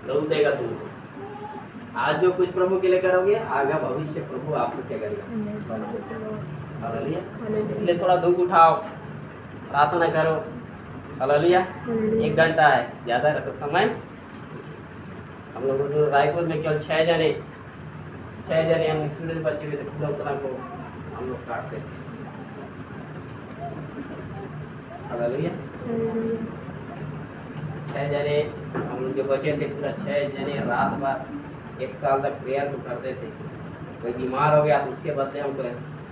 दूध देगा तुमको। आज जो कुछ प्रभु के लिए करोगे, आगे भविष्य प्रभु आपको क्या करेगा। हालेलुया। इसलिए थोड़ा दुख उठाओ, प्रार्थना करो। हालेलुया। 1 घंटा है, ज्यादा समय। हम लोग जो रायपुर में केवल 6 जने हम स्टूडेंट बचे हुए थे, पूरा उतना को हम लोग काटते थे। हालेलुया। 6 जने हम लोग जो बचे थे, पूरा 6 जने रात भर 1 साल तक प्रेयर को करते थे। कोई बीमार हो गया तो उसके बदले हमको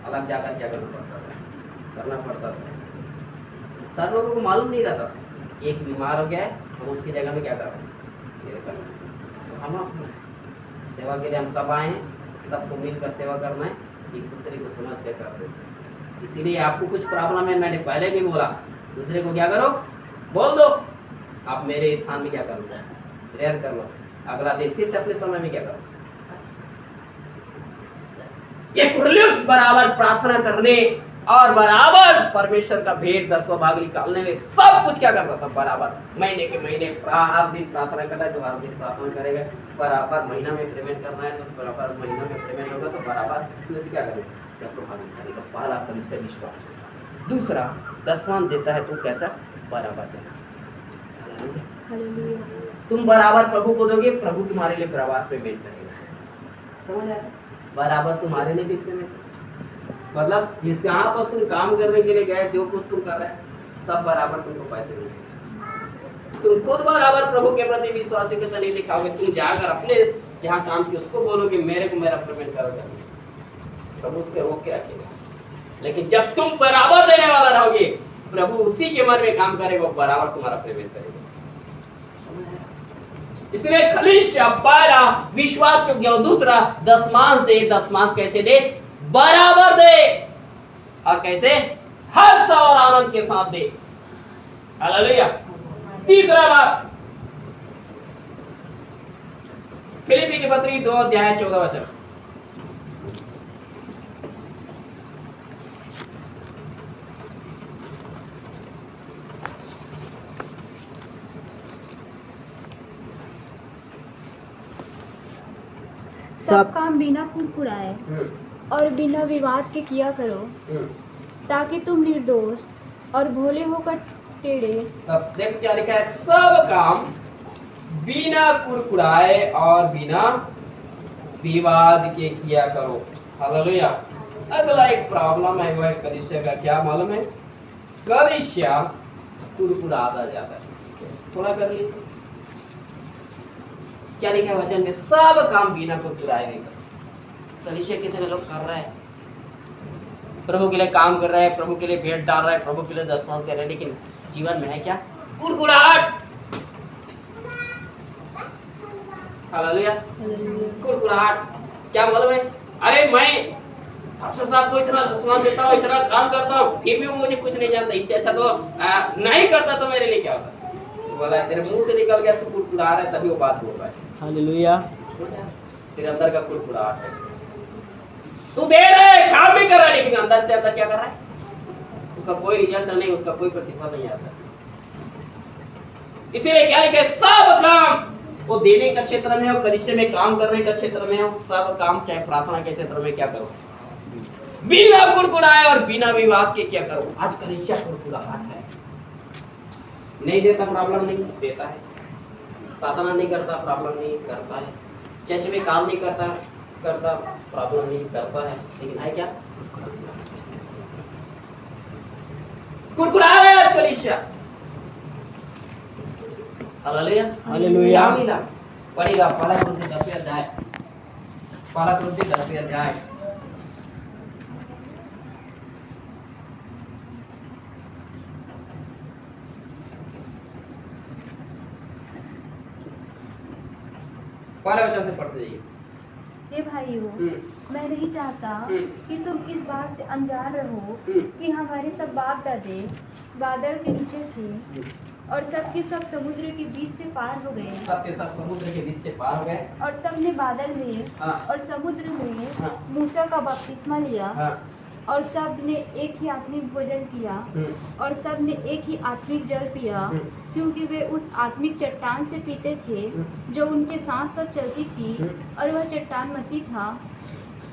अलग जाकर क्या करना पड़ता था। सर लोगों को मालूम नहीं रहता था, एक बीमार हो गया है, हम उसकी जगह में क्या कर रहे हैं। तो हम अपनी सेवा के लिए हम सब आए हैं, सबको मिलकर सेवा करना है, एक दूसरे को समझ कर करते हैं। इसीलिए आपको कुछ प्रॉब्लम है, मैंने पहले भी बोला, दूसरे को क्या करो, बोल दो, आप मेरे स्थान में क्या कर लो, प्रेयर कर लो। अगला दिन फिर से अपने समय में क्या करो। ये कुरलियुस बराबर प्रार्थना करने और बराबर परमेश्वर का भेंट 10वां भाग निकालने में सब कुछ क्या करता था बराबर। महीने के महीने हर दिन प्रार्थना करना है, जो हर दिन प्रार्थना करेगा बराबर महीना में पेमेंट करना है, तो बराबर महीना में पेमेंट होगा, तो बराबर क्या करेगा, 10वां भाग निकालेगा। पहला कलीसिया विश्वास होगा। दूसरा 10वां देता है तो कैसा, बराबर देना। तुम बराबर प्रभु को दोगे, प्रभु तुम्हारे लिए बराबर पेमेंट करेगा। समझ आया? बराबर तुम्हारे लिए भी पेमेंट, मतलब जिस जहाँ पर तुम काम करने के लिए गए, जो कुछ तुम कर रहे हैं, तब बराबर तुमको पैसे मिलेंगे। तुम खुद बराबर प्रभु के प्रति विश्वास के साथ नहीं दिखाओगे, तुम जाकर अपने जहाँ काम किया उसको बोलोगे मेरे को मेरा पेमेंट करोगे, प्रभु उस पर रोक के रखेगा। लेकिन जब तुम बराबर देने वाला रहोगे, प्रभु उसी के मन में काम करेगा, बराबर तुम्हारा पेमेंट करेगा। इसलिए कलीसिया पहला विश्वास योग्य, दूसरा दशमांश दे। दशमांश कैसे दे, बराबर दे, और कैसे, हर्ष और आनंद के साथ दे। हालेलुया। तीसरा बात, फिलिप्पी की पत्री 2 अध्याय 14 वचन। सब काम बिना कुड़कुड़ाए और बिना विवाद के किया करो, ताकि तुम निर्दोष और भोले होकर टेढ़े। अब देखो क्या लिखा है, सब काम बिना कुड़कुड़ाए और बिना विवाद के किया करो। हालेलुया। अगला एक प्रॉब्लम है, वो है कलीसिया का। क्या मालूम है, कलीसिया कुड़कुड़ाता जाता है। थोड़ा कर लीजिए, क्या लिखा है वचन में, सब काम बिना कुड़कुड़ाए भी करो। कलीसिया कितने लोग कर रहे हैं, प्रभु के लिए काम कर रहे हैं, प्रभु के लिए भेंट डाल रहे हैं, प्रभु के लिए दशमांश कर रहे हैं, लेकिन जीवन में है क्या, कुड़कुड़ाहट। हालेलुया। कुड़कुड़ाहट। क्या मालूम है, अरे मैं अफसर साहब को इतना दशमांश देता हूँ, इतना काम करता हूँ, फिर भी मुझे कुछ नहीं जानता, इससे अच्छा तो नहीं करता तो मेरे लिए क्या होता। बोला तेरे मुंह से निकल गया, तू कुड़कुड़ा रहा है, तभी वो बात बोल रहा है। हालेलुया। तेरे अंदर का कुड़कुड़ाहट है, तू दे रहा है, काम भी कर रहा है, लेकिन अंदर से अंदर क्या कर रहा है, उसका कोई रिजल्ट नहीं, उसका कोई प्रतिफल नहीं आता। इसीलिए क्या लिखा है, सब काम, वो देने का क्षेत्र में हो, कलीसिया में काम करने का क्षेत्र में हो, सब काम चाहे प्रार्थना के क्षेत्र में क्या करो, बिना कुड़कुड़ाए और बिना विवाद के क्या करो। आज कलीसिया कुड़कुड़ाहट है, नहीं देता प्रॉब्लम नहीं देता है, प्रार्थना नहीं करता प्रॉब्लम नहीं करता है, चर्च में काम नहीं करता प्रॉब्लम नहीं करता है, लेकिन है क्या, कुड़कुड़ा रहा है आज कलीसिया। हालेलुया। हालेलुया। मिला पढ़ेगा पहला कुरिन्थी 10वें अध्याय, पहला कुरिन्थी 10वें अध्याय। पहले वचन से पढ़ते जाइए। हे भाइयों, मैं नहीं चाहता कि तुम इस बात से अनजान रहो कि हमारे सब बाप दादे बादल के नीचे थे और सब के सब समुद्र के बीच से पार हो गए। सब के सब समुद्र के बीच से पार हो गए और सब ने बादल में और समुद्र में मूसा का बपतिस्मा लिया। और सब ने एक ही आत्मिक भोजन किया और सब ने एक ही आत्मिक जल पिया, क्योंकि वे उस आत्मिक चट्टान से पीते थे जो उनके साथ साथ चलती थी, और वह चट्टान मसीह था।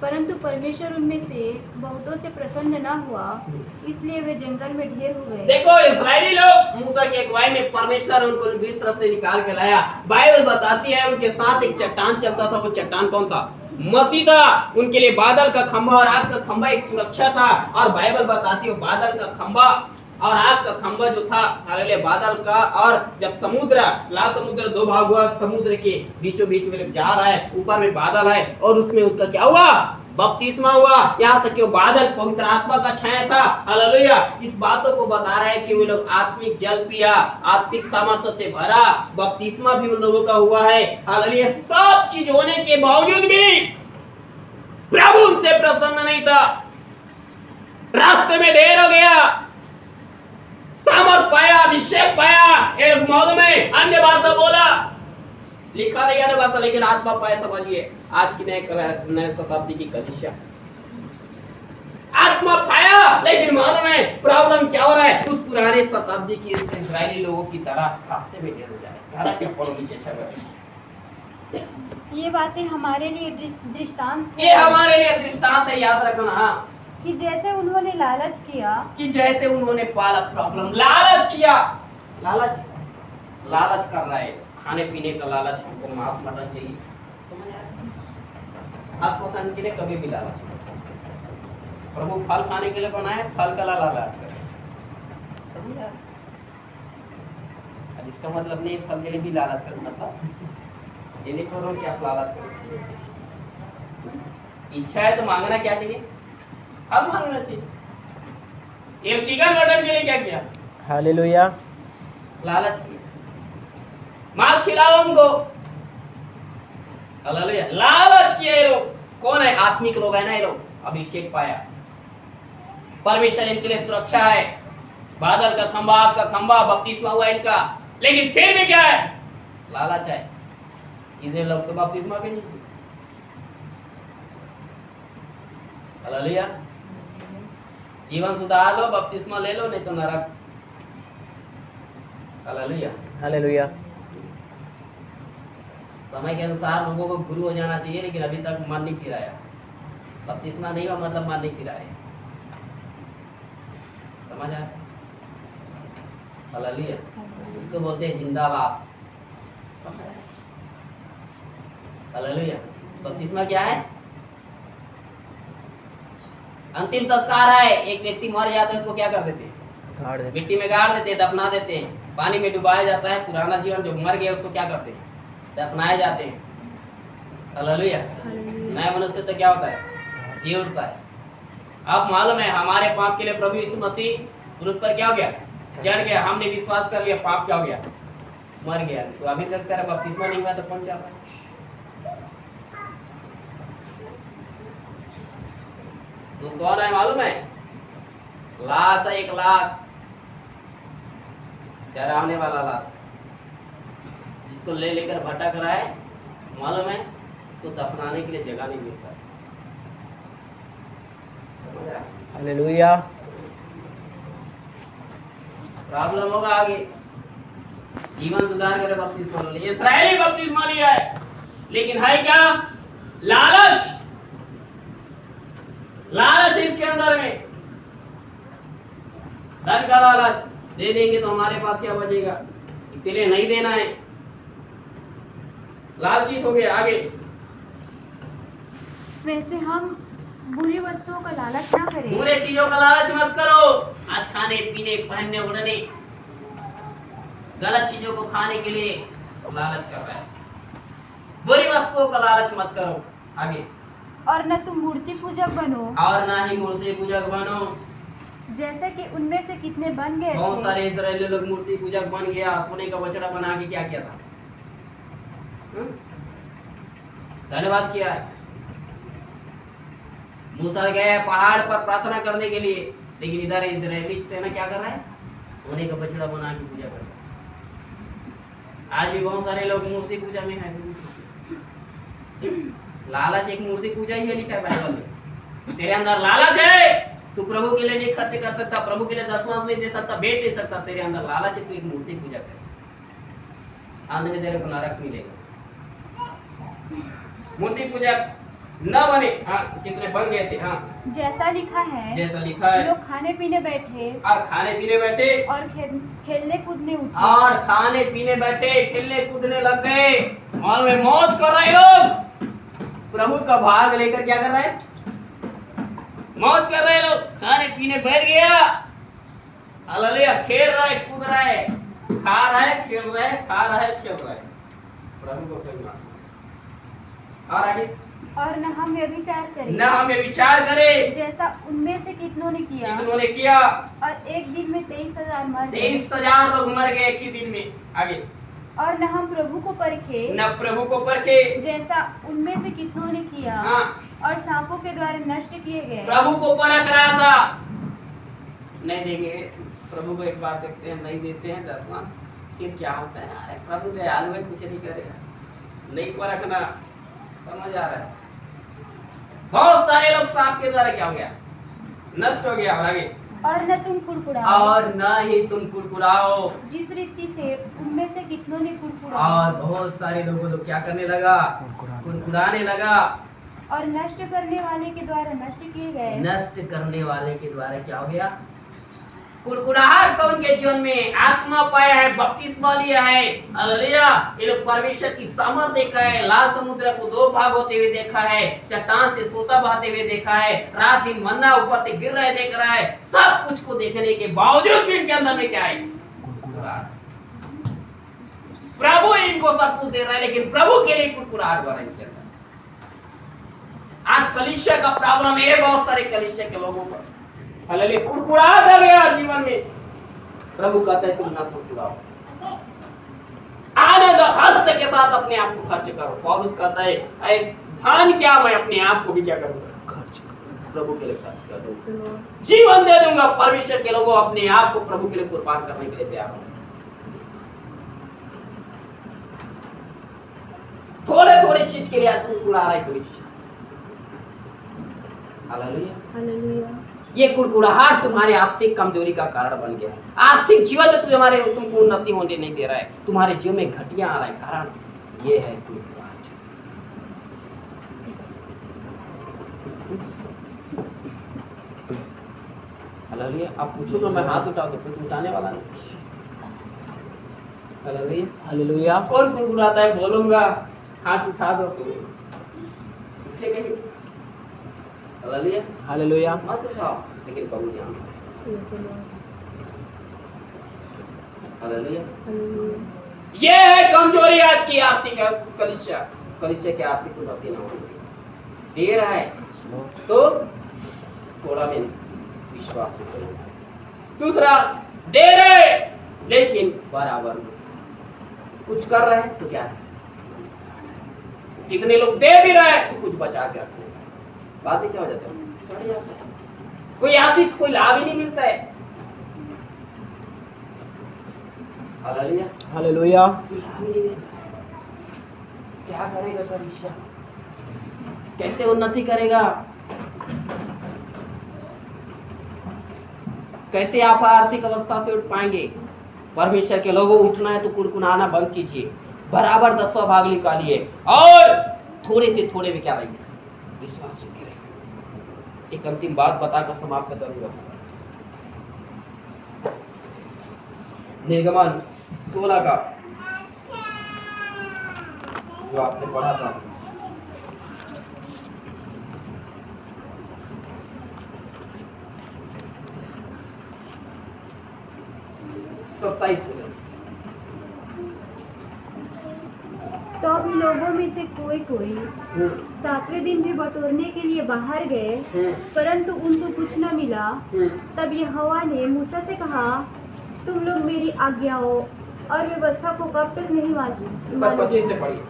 परंतु परमेश्वर उनमें से बहुतों से प्रसन्न न हुआ, इसलिए वे जंगल में ढेर हो गए। देखो इस्राएली लोग मूसा की अगुवाई में परमेश्वर उनको मिस्र से निकाल के लाया। बाइबल बताती है उनके साथ एक चट्टान चलता था। वो चट्टान कौन था? मसीह था। उनके लिए बादल का खंभा और आग का खंभा एक सुरक्षा था। और बाइबल बताती है बादल का खंभा और आग का खंभा जो था, हालेलुया, बादल का, और जब समुद्र, लाल समुद्र दो भाग हुआ, समुद्र के बीचों बीच में जा रहा है, ऊपर में बादल है और उसमें उसका क्या हुआ? बपतिस्मा हुआ। यहाँ तक कि वो बादल पवित्र आत्मा का छाया था। हालेलुया। इस बातों को बता रहा है कि वे लोग आत्मिक जल पिया, आत्मिक सामर्थ्य से भरा, बपतिस्मा भी उन लोगों का हुआ है। हालेलुया। सब चीज होने के बावजूद भी प्रभु उनसे प्रसन्न नहीं था। रास्ते में ढेर हो गया, सामर्थ पाया, अभिषेक पाया, एक मौज में अन्य भाषा बोला, लिखा नहीं अन्य भाषा, लेकिन आत्मा पाया। समझिए आज की नए शताब्दी की कलीसिया, आत्मा पाया लेकिन मालूम है प्रॉब्लम क्या हो रहा है? उस पुराने शताब्दी की इस्राएली लोगों की तरह रास्ते में ढेर हो जाए। ये बातें हमारे लिए दृष्टांत, ये हमारे लिए दृष्टांत है, याद रखना। कि जैसे उन्होंने लालच किया, कि जैसे उन्होंने पाला प्रॉब्लम, लालच किया, लालच कर रहा है, खाने पीने का लालच, हमको मांस मटन चाहिए, आज पसंद के लिए कभी भी लालच नहीं। प्रभु फल खाने के लिए बनाए, फल का लालच करे, समझ आ? अब इसका मतलब नहीं फल के लिए भी लालच करना था। ये नहीं करो कि आप लालच करो। इच्छा है तो मांगना क्या चाहिए? फल मांगना चाहिए। एक चिकन मटन के लिए क्या किया? हालेलुया, लालच किया, मांस खिलाओ हमको, हालेलुया, लालच किया। ये लोग कौन है? आत्मिक लोग है ना। ये लोग अभिषेक पाया, परमेश्वर इनके लिए सुरक्षा है, बादल का खंभा, आग का खंभा, बपतिस्मा हुआ इनका, लेकिन फिर भी क्या है? लालच है। इधर लोग तो बपतिस्मा भी नहीं, हालेलुया। जीवन सुधार लो, बपतिस्मा ले लो, नहीं तो नरक। Hallelujah, hallelujah. समय के अनुसार लोगों को गुरु हो जाना चाहिए, लेकिन अभी तक मन नहीं फिराया। बपतिस्मा नहीं हुआ मतलब मन नहीं फिराया, समझ आया? हालेलुया। इसको बोलते हैं जिंदा लाश। हालेलुया। बपतिस्मा क्या है? अंतिम संस्कार है। एक व्यक्ति मर जाता है, उसको क्या कर देते हैं? मिट्टी में गाड़ देते हैं, दफना देते हैं, पानी में डुबाया जाता है। पुराना जीवन जो मर गया उसको क्या करते हैं? दफनाए जाते हैं। हालेलुया। नया मनुष्य तो क्या होता है? जी उठता है। अब मालूम है हमारे पाप के लिए प्रभु यीशु मसीह क्रूस पर क्या हो गया? चढ़ गया। हमने विश्वास कर लिया, पाप क्या हो गया? मर गया। तो अभी तक तेरा बपतिस्मा नहीं हुआ तो कौन चल रहा है? तू कौन है मालूम है? लाश है, एक लाश, डरावने वाला लाश, जिसको ले लेकर भटक रहा है। मालूम है इसको दफनाने के लिए जगह नहीं मिलता। हालेलुया। प्रॉब्लम होगा आगे। जीवन सुधार कर बपतिस्मा लो। इस्राएली बपतिस्मा लिया है, लेकिन है क्या? लालच। लालच है इसके अंदर में, धन का लालच। दे देंगे तो हमारे पास क्या बचेगा, इसीलिए नहीं देना है। लालचित हो गए। आगे, वैसे हम बुरी वस्तुओं का लालच ना करें। बुरे चीजों का लालच मत करो। आज खाने पीने, पहनने ओढ़ने, गलत चीजों को खाने के लिए लालच कर रहा है। बुरी वस्तुओं का लालच मत करो। आगे, और न तुम मूर्ति पूजक बनो, और ना ही मूर्ति पूजक बनो, जैसे कि उनमें से कितने बन गए बहुत थे। सारे इस्राएली लोग मूर्ति पूजक बन गया। सोने का बछड़ा बना के क्या किया था? धन्यवाद किया। मूसा गए पहाड़ पर प्रार्थना करने के लिए, लेकिन इधर इस्राएली सेना क्या कर रहा है? सोने का बछड़ा बना के पूजा कर रहा है। आज भी बहुत सारे लोग मूर्ति पूजा में है। लालच एक मूर्ति पूजा ही है, लिखा है बाइबल में। तेरे अंदर लालच है, तू प्रभु के लिए नहीं खर्च कर सकता, प्रभु के लिए दशमांश नहीं दे सकता, भेंट नहीं सकता, तेरे अंदर लालच है, तू एक मूर्ति पूजा कर, अंत में तेरे को नरक मिलेगा। मूर्ति पूजा न बने। हाँ, कितने बन गए थे? हाँ, जैसा लिखा है, जैसा लिखा है, लोग खाने पीने बैठे और खाने पीने बैठे और खेलने कूदने उठे। और खाने पीने बैठे, खेलने कूदने लग गए और वे मौज कर रहे लोग। प्रभु का भाग लेकर क्या कर रहे? मौज कर रहे लोग, खाने पीने बैठ गया, हालेलुया, खेल रहे, कूद रहे, खा रहे, खेल रहे, खा रहे, खेल रहे, प्रभु को खेलना। और आगे, और न हम व्यभिचार करें, न हम व्यभिचार करें, जैसा उनमें से कितनों ने किया, और एक दिन में 23,000 मर गए। 23,000 लोग मर गए एक ही दिन में। आगे, और न हम प्रभु को परखे, न प्रभु को परखे, जैसा उनमें से कितनों ने किया, हाँ, और सांपों के द्वारा नष्ट किए गए। प्रभु को परख रहा था, नहीं देंगे प्रभु को, एक बार देखते हैं, नहीं देते हैं दशमांश, फिर क्या होता है? अरे प्रभु दयालु है, कुछ नहीं करेगा, नहीं परखना, समझ आ रहा है? बहुत सारे लोग सांप के द्वारा क्या हो गया? नष्ट हो गया। और आगे, और न तुम कुड़कुड़ाओ, और न ही तुम कुड़कुड़ाओ, जिस रीति से उनमें से कितनों ने कुड़कुड़ाया, और बहुत सारे लोगों को क्या करने लगा? कुड़कुड़ाने लगा। और नष्ट करने वाले के द्वारा नष्ट किए गए। नष्ट करने वाले के द्वारा क्या हो गया? कुड़कुड़ाहट तो उनके जीवन में आत्मा पाया है, बपतिस्मा लिया है, हालेलुया, ये लोग परमेश्वर की सामर्थ देखा है, लाल समुद्र को 2 भाग होते हुए देखा है, चट्टान से सोता बहते हुए देखा है, रात दिन मन्ना ऊपर से गिर रहे देख रहा है, सब कुछ को देखने के बावजूद भी इनके अंदर में क्या है? प्रभु इनको सब कुछ दे रहा है, लेकिन प्रभु के लिए कुड़कुड़ाहट भरा इनके अंदर। आज कलीसिया का प्रॉब्लम है, बहुत सारे कलीसिया के लोगों पर, हालेलुया, कुड़कुड़ाहट आ गया जीवन में। प्रभु कहता है तुम ना कुड़कुड़ाओ, आनंद हस्त के साथ अपने आप को खर्च करो। पौलुस कहता है अरे धन क्या, मैं अपने आप को भी क्या करूंगा? खर्च प्रभु के लिए खर्च कर दूंगा, जीवन दे दूंगा। परमेश्वर के लोगों अपने आप को प्रभु के लिए कुर्बान करने के लिए तैयार हो। थोड़े थोड़े चीज के लिए आज कुड़कुड़ा रहा है कलीसिया, हालेलुया, हालेलुया। ये कुड़कुड़ाहट तुम्हारे आर्थिक कमजोरी का कारण बन गया है। आर्थिक जीवन में तुमको उन्नति होने नहीं दे रहा है, तुम्हारे जीवन में घटिया आ रहा है, कारण ये है कुड़कुड़ाहट। हालेलुया, आप पूछो तो मैं हाथ उठाओ तो कोई उठाने वाला नहीं। Hallelujah, hallelujah. कौन कुड़कुड़ाता है? बोलूंगा, हाथ उठा दो तो उठेगा ही। Hallelujah, hallelujah. मत उठाओ, लेकिन प्रभु ध्यान। हालेलुया, ये है कमजोरी आज की आर्थिक कलीसिया की आर्थिक उन्नति न होगी। दे रहा है तो थोड़ा में विश्वास करो। दूसरा, दे रहे लेकिन बराबर कुछ कर रहे हैं तो क्या है? कितने लोग दे भी रहे हैं तो कुछ बचा के रखते हैं, बातें क्या हो जाता है? कोई आशीष, कोई लाभ ही नहीं मिलता है। Hallelujah, hallelujah. क्या करेगा कलीसिया? कैसे उन्नति करेगा? कैसे आप आर्थिक अवस्था से उठ पाएंगे? परमेश्वर के लोगों, उठना है तो कुड़कुड़ाना बंद कीजिए, बराबर 10वां भाग निकालिए और थोड़े से थोड़े में क्या रहिए? विश्वास से करें। एक अंतिम बात बताकर समाप्त करूंगा। निर्गमन 16 का जो आपने पढ़ा था, तो अब लोगों में से कोई कोई 7वें दिन भी बटोरने के लिए बाहर गए, परंतु उनको कुछ न मिला। तब यहोवा ने मूसा से कहा, तुम लोग मेरी आज्ञाओं और व्यवस्था को कब तक नहीं मानोगे? 25 से पढ़िए।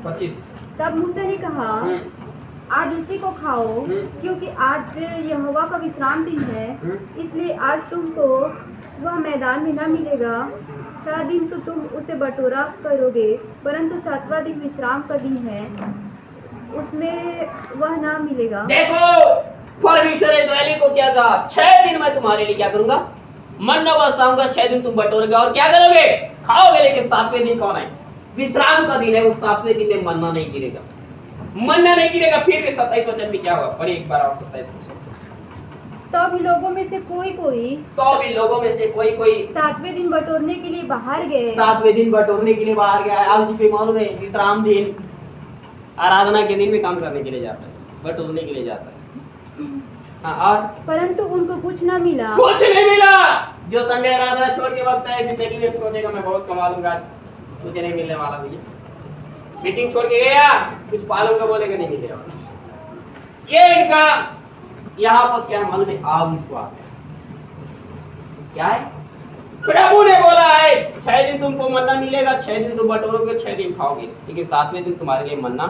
25। तब मूसा ने कहा, आज उसी को खाओ, क्योंकि आज यहोवा का विश्राम दिन है, इसलिए आज तुमको वह मैदान में न मिलेगा। 6 दिन तो तुम उसे बटोरा करोगे, परंतु 7वां दिन विश्राम का दिन है, उसमें वह ना मिलेगा। देखो परमेश्वर ने इस्राएली को क्या कहा, 6 दिन मैं तुम्हारे लिए क्या करूंगा, मन्ना बरसाऊंगा, 6 दिन तुम बटोरोगे और क्या करोगे, खाओगे। लेकिन 7वें दिन कौन है, विश्राम का दिन है, उस 7वें दिन में मन्ना नहीं गिरेगा, मन्ना नहीं गिरेगा। फिर भी 27 वचन में क्या हुआ, और एक बार और 27 तो भी लोगों में से कोई कोई 7वें दिन बटोरने के लिए बाहर गए। 7वें दिन बटोरने के लिए बाहर गया। आज फिर में विश्राम दिन, आराधना के दिन में काम करने के लिए जाता है, बटोरने के लिए जाता है। हाँ, और परंतु उनको कुछ न मिला, कुछ नहीं मिला। जो संडे आराधना छोड़ के वक्त है, जिंदगी में सोचेगा मैं बहुत कमा लूंगा, कुछ नहीं मिलने वाला। भैया मीटिंग छोड़ के गया, कुछ पालूंगा, बोलेगा नहीं मिलेगा। ये इनका यहाँ पर क्या मन में अविश्वास क्या है। प्रभु ने बोला है 6 दिन तुमको मन्ना मिलेगा, 6 दिन तुम बटोरोगे, 6 दिन खाओगे, लेकिन 7वें दिन तुम्हारे लिए मन्ना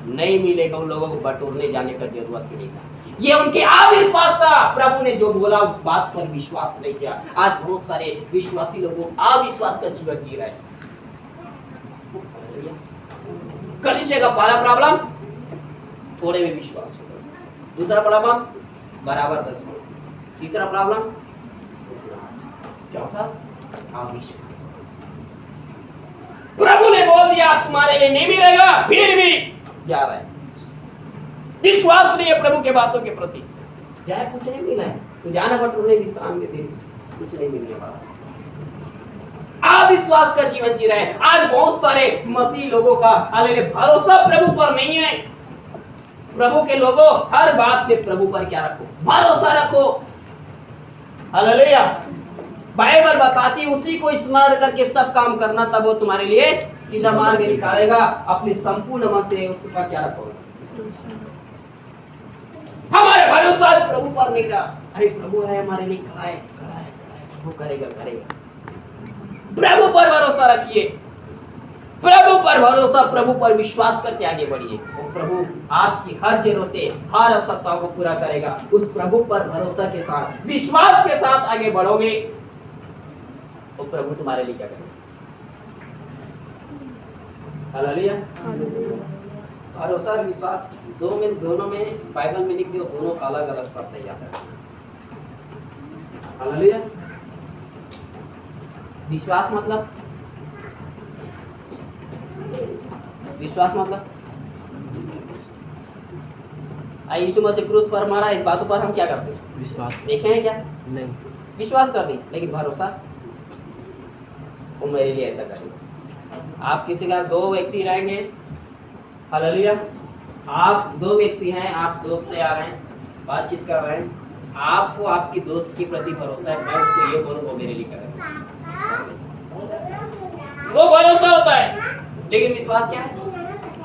नहीं मिलेगा। उन लोगों को बटोरने जाने का जरूरत ही नहीं था। ये उनके अविश्वास था। प्रभु ने जो बोला उस बात पर विश्वास नहीं किया। आज बहुत सारे विश्वासी लोग अविश्वास का जीवन जी रहे हैं। कलीसिया का पहला प्रॉब्लम थोड़े में विश्वास, दूसरा प्रॉब्लम बराबर 10, तीसरा प्रॉब्लम, चौथा अविश्वास। प्रभु ने बोल दिया तुम्हारे लिए नहीं मिलेगा, फिर भी जा रहा है। विश्वास नहीं है प्रभु के बातों के प्रति, चाहे कुछ नहीं मिला है तो जाना बटोरने विश्राम के दिन कुछ नहीं मिलने वाला। अविश्वास का जीवन जी रहे हैं। आज बहुत सारे मसीह लोगों का हालेलुया भरोसा प्रभु पर नहीं है। प्रभु के लोगों हर बात में प्रभु पर क्या रखो, भरोसा रखो। हालेलुया। बाइबल बताती उसी को स्मरण करके सब काम करना, तब वो तुम्हारे लिए सीधा मार्ग निकालेगा। अपने संपूर्ण मन से उसका क्या रखो। हमारे भरोसा प्रभु पर नहीं रहा। अरे प्रभु है हमारे लिए, खड़ा है, वो करेगा। प्रभु पर भरोसा रखिए, प्रभु पर भरोसा, प्रभु पर विश्वास करके आगे बढ़िए। और प्रभु आपकी हर जरूरतें, हर आवश्यकताओं को पूरा करेगा। उस प्रभु पर भरोसा के साथ, विश्वास के साथ आगे बढ़ोगे तो प्रभु तुम्हारे लिए क्या करेगा। हालेलुया। भरोसा और विश्वास दोनों में बाइबल में लिख दियो, दोनों अलग अलग शब्द है याद रखना। हालेलुया। विश्वास मतलब यीशु मसीह क्रूस पर मारा, इस बातों पर हम क्या करते हैं, विश्वास देखे हैं क्या, नहीं, विश्वास कर दी, लेकिन भरोसा वो मेरे लिए ऐसा करेगा। आप किसी का 2 व्यक्ति रहेंगे, हालेलुया, आप 2 व्यक्ति हैं, आप दोस्त से आ रहे हैं, बातचीत कर रहे हैं, आपको आपकी दोस्त के प्रति भरोसा है, मैं उसको ये बोलूं वो मेरे लिए करेगा, वो भरोसा होता है। लेकिन विश्वास क्या है,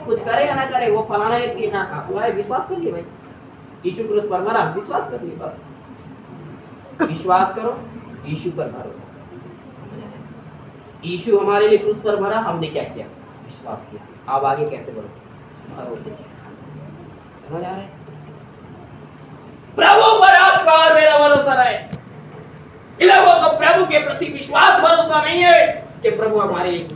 कुछ करे या ना करे, वो फलाना व्यक्ति हाँ हुआ है, विश्वास कर लिए भाई, यीशु क्रूस पर मरा, विश्वास कर लिए, बस विश्वास करो, यीशु पर भरोसा। यीशु हमारे लिए क्रूस पर मरा, हमने क्या किया, विश्वास किया। अब आगे कैसे बढ़ो, भरोसे के साथ। समझ आ रहा है। प्रभु पर आपका और मेरा भरोसा रहे। इन लोगों को प्रभु के प्रति विश्वास भरोसा नहीं है कि प्रभु हमारे लिए,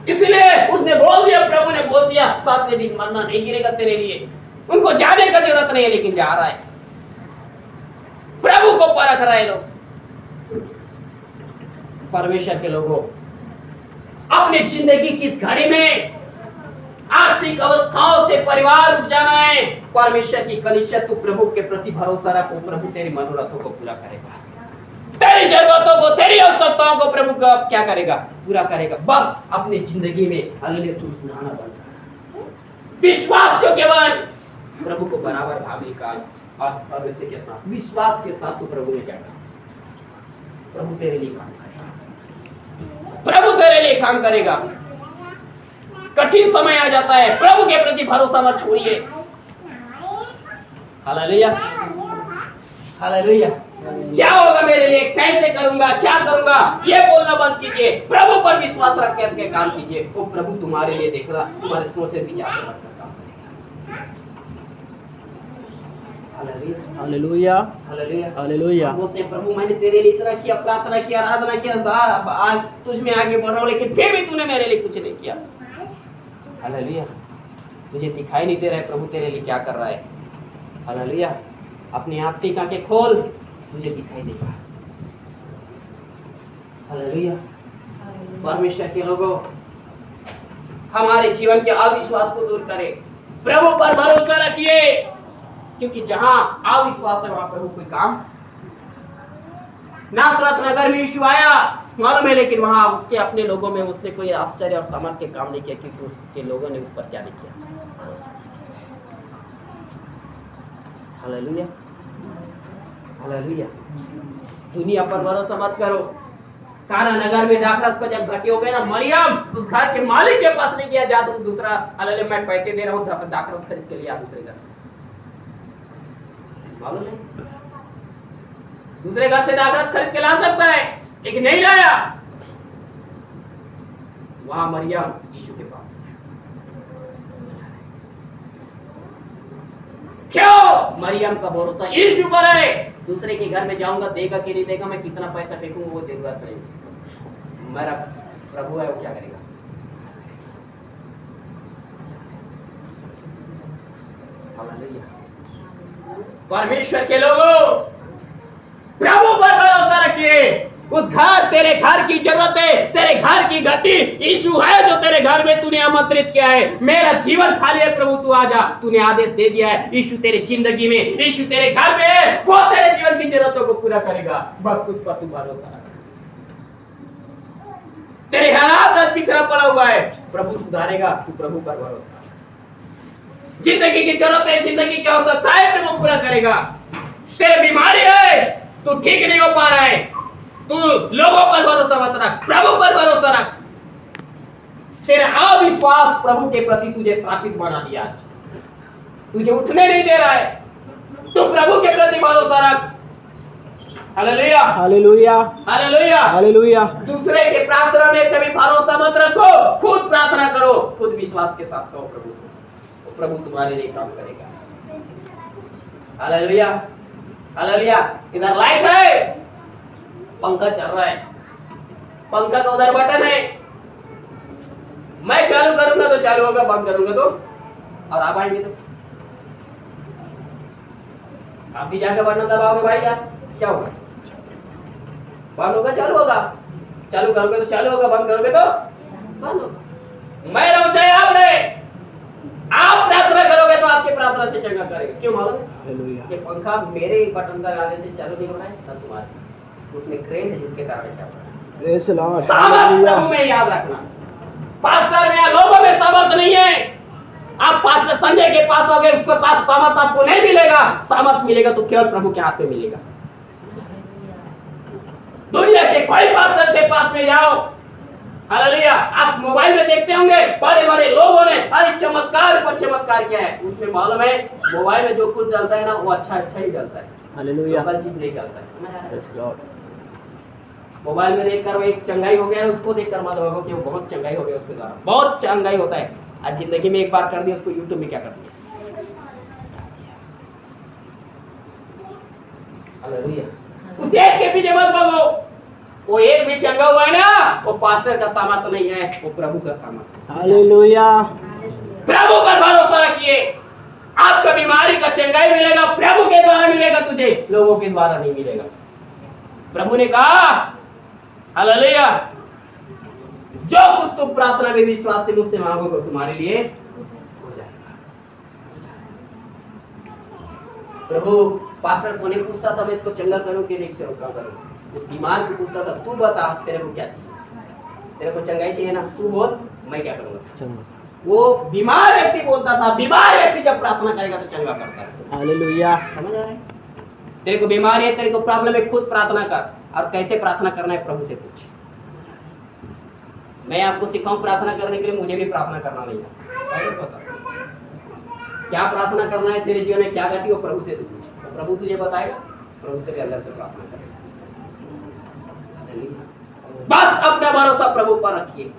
इसलिए उसने बोल दिया, प्रभु ने बोल दिया 7वें दिन मन्ना नहीं गिरेगा तेरे लिए। उनको जाने का जरूरत नहीं है, लेकिन जा रहा है, प्रभु को परख रहे लोग। परमेश्वर के लोगों, अपनी जिंदगी की इस घड़ी में आर्थिक अवस्थाओं से परिवार उठ जाना है, परमेश्वर की कलीसिया तू प्रभु के प्रति भरोसा रखो, प्रभु तेरी मनोरथों को पूरा करेगा, तेरी जरूरतों को, तेरी आवश्यकताओं को प्रभु का क्या करेगा, पूरा करेगा। बस अपनी जिंदगी में हालेलुया तू सुनाना बनता, विश्वास के बाद प्रभु को बराबर भावी का और भरोसे के साथ, विश्वास के साथ तू प्रभु ने क्या कहा, प्रभु तेरे लिए काम करेगा, प्रभु तेरे लिए काम करेगा। कठिन समय आ जाता है, प्रभु के प्रति भरोसा मत छोड़िए। Hallelujah, hallelujah. क्या होगा मेरे लिए, कैसे करूंगा, क्या करूंगा, ये बोलना बंद कीजिए, प्रभु पर विश्वास रख करके काम कीजिए। वो प्रभु तुम्हारे लिए देख रहा, तुम्हारे सोच और विचार से रखकर काम करेगा। Hallelujah, hallelujah, hallelujah. बोलते हैं प्रभु मैंने तेरे लिए इतना किया, प्रार्थना किया, आराधना किया, आज तुझ में आगे बढ़ रहा हूं, लेकिन फिर भी तूने मेरे लिए कुछ नहीं किया। हालेलुया। तुझे दिखाई नहीं दे रहा है प्रभु तेरे लिए क्या कर रहा है। हालेलुया। अपनी आँख की आंखें खोल, तुझे दिखाई देगा। हालेलुया। परमेश्वर के लोगों, हमारे जीवन के अविश्वास को दूर करें, प्रभु पर भरोसा रखिए, क्योंकि जहां अविश्वास है वहां प्रभु कोई काम। नासरत नगर में यीशु आया मालूम है, लेकिन वहां उसके अपने लोगों में उसने कोई आश्चर्य और सामर्थ्य के काम नहीं किया, क्योंकि उसके लोगों ने उस पर क्या नहीं किया। Hallelujah, hallelujah. दुनिया पर भरोसा मत करो। काना नगर में दाखरस को जब घटी हो गए ना, मरियम उस घर के मालिक के पास नहीं गया, जा तुम दूसरा, हालेलुया मैं पैसे दे रहा हूँ दाखरस खरीद के लिया दूसरे घर से। मालूम है, दूसरे घर से दाखरस खरीद के ला सकता है, लेकिन नहीं लाया। वहां मरियम यीशु के पास। क्यों? मरियम का भरोसा यीशु पर है। दूसरे के घर में जाऊंगा, देगा कि नहीं देगा, मैं कितना पैसा फेंकूंगा, वो जरूरत नहीं। मेरा प्रभु है, वो क्या करेगा। परमेश्वर के लोगों, प्रभु पर भरोसा रखिए। उस घर, तेरे घर की जरूरत है, तेरे घर की गति यीशु है जो तेरे घर में तूने आमंत्रित किया है। मेरा जीवन खाली है प्रभु, तू आजा। तूने आदेश दे दिया है, यीशु तेरे जिंदगी में, यीशु तेरे घर में है, वो तेरे जीवन की जरूरतों को पूरा करेगा। बस उस पर तू भरोसा रख। तेरे हालात आज बिखरा पड़ा हुआ है, प्रभु सुधारेगा, तू प्रभु पर भरोसा। जिंदगी की जरूरत है, जिंदगी की आवश्यकता है, प्रभु पूरा करेगा। तेरे बीमारी है, तू ठीक नहीं हो पा रहा है, तू लोगों पर भरोसा मत रख, प्रभु पर भरोसा रख। तेरा अविश्वास प्रभु के प्रति तुझे श्रापित बना दिया, आज तुझे उठने नहीं दे रहा है। तू प्रभु के प्रति भरोसा रख। Hallelujah, hallelujah, hallelujah, hallelujah. दूसरे के प्रार्थना में कभी भरोसा मत रखो, खुद प्रार्थना करो, खुद विश्वास के साथ कहो प्रभु को, तो प्रभु तुम्हारे लिए काम करेगा। Hallelujah, hallelujah. इधर लाइट है, पंखा चल रहा है, पंखा का उधर बटन है, मैं चालू करूंगा तो चालू होगा, बंद करूंगा तो, और आप आएंगे तो आप भी जाकर बटन दबाओगे भाई, क्या होगा? बंद होगा, चालू होगा, चालू करोगे तो चालू होगा, बंद करोगे तो बंद होगा। मैं रहूं चाहे आप रहे, आप प्रार्थना करोगे तो आपकी प्रार्थना से चंगा करेगा। क्यों मालूम है? हालेलुया। ये पंखा मेरे बटन दबाने से चालू नहीं हो रहा है, तब तुम्हारे उसमें क्रेन है जिसके कारण क्या हो रहा है। प्रेज़ द लॉर्ड, सामर्थ हालेलुया। प्रभु में याद रखना। पास्टर में या लोगों में सामर्थ नहीं है। आप पास्टर संजय के पास हो गए, उसके पास सामर्थ आपको नहीं मिलेगा। सामर्थ मिलेगा तो केवल प्रभु के हाथ में मिलेगा। दुनिया के कोई पास्टर के पास में जाओ, हालेलुया, आप मोबाइल में देखते होंगे बड़े बड़े लोगों ने अरे चमत्कार पर चमत्कार किया है। उसमें मालूम है मोबाइल में जो कुछ डलता है ना, वो अच्छा ही डलता है, हालेलुया, लोकल चीज नहीं डलता है। Praise the Lord. मोबाइल में देखकर वो एक चंगाई हो गया है, उसको देखकर मत भागो कि वो बहुत चंगाई हो गया उसके द्वारा, बहुत चंगाई होता है। आज जिंदगी में एक बार कर दिया, उसको यूट्यूब में क्या कर दिया। हालेलुया। उस एक के पीछे मत भागो, वो एक भी चंगा हुआ है ना, वो पास्टर का सामर्थ्य नहीं है, वो प्रभु का सामर्थ्य। हालेलुया, प्रभु पर भरोसा रखिए। आपका बीमारी का चंगाई मिलेगा, प्रभु के द्वारा मिलेगा, तुझे लोगों के द्वारा नहीं मिलेगा। प्रभु ने कहा, हालेलुया, जो कुछ तुम प्रार्थना में विश्वास से मुझसे मांगोगे तुम्हारे लिए हो जाएगा। प्रभु पास्टर को नहीं पूछता था मैं इसको चंगा करूं कि नहीं चंगा करूं, उस बीमार को पूछता था तू बता तेरे को क्या चाहिए, तेरे को चंगाई चाहिए ना, तू बोल मैं क्या करूंगा। वो बीमार व्यक्ति बोलता था, बीमार व्यक्ति जब प्रार्थना करेगा तो चंगा करता है। हालेलुया। समझ आ रहा है? तेरे को बीमारी है, तेरे को प्रॉब्लम है, खुद प्रार्थना कर। और कैसे प्रार्थना करना है प्रभु से पूछ। मैं आपको सिखाऊं प्रार्थना करने के लिए, मुझे भी प्रार्थना करना नहीं है, पता क्या प्रार्थना करना है, तेरे जीवन में क्या गति हो, प्रभु से तू पूछ, प्रभु तुझे बताएगा, प्रभु तेरे अंदर से प्रार्थना करेगा। बस अपना भरोसा प्रभु पर रखिए।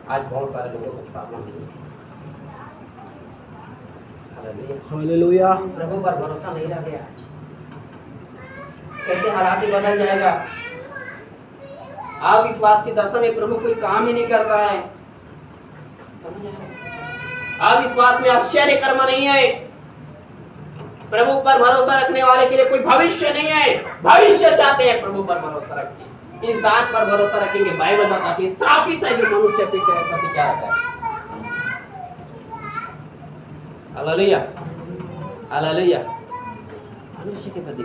आज बहुत सारे लोगों को प्रॉब्लम नहीं है, हालेलुया, प्रभु पर भरोसा नहीं रह गया। आज कैसे हालात ही बदल जाएगा। अविश्वास के दशा में प्रभु कोई काम ही नहीं करता है। अविश्वास में आश्चर्य कर्म नहीं है। प्रभु पर भरोसा रखने वाले के लिए कोई भविष्य नहीं है। भविष्य चाहते हैं प्रभु पर भरोसा रखिए। इंसान पर भरोसा रखेंगे, बाइबल बताती है श्रापित है जो मनुष्य पे प्रति क्या रहता है। Hallelujah, hallelujah. मनुष्य के प्रति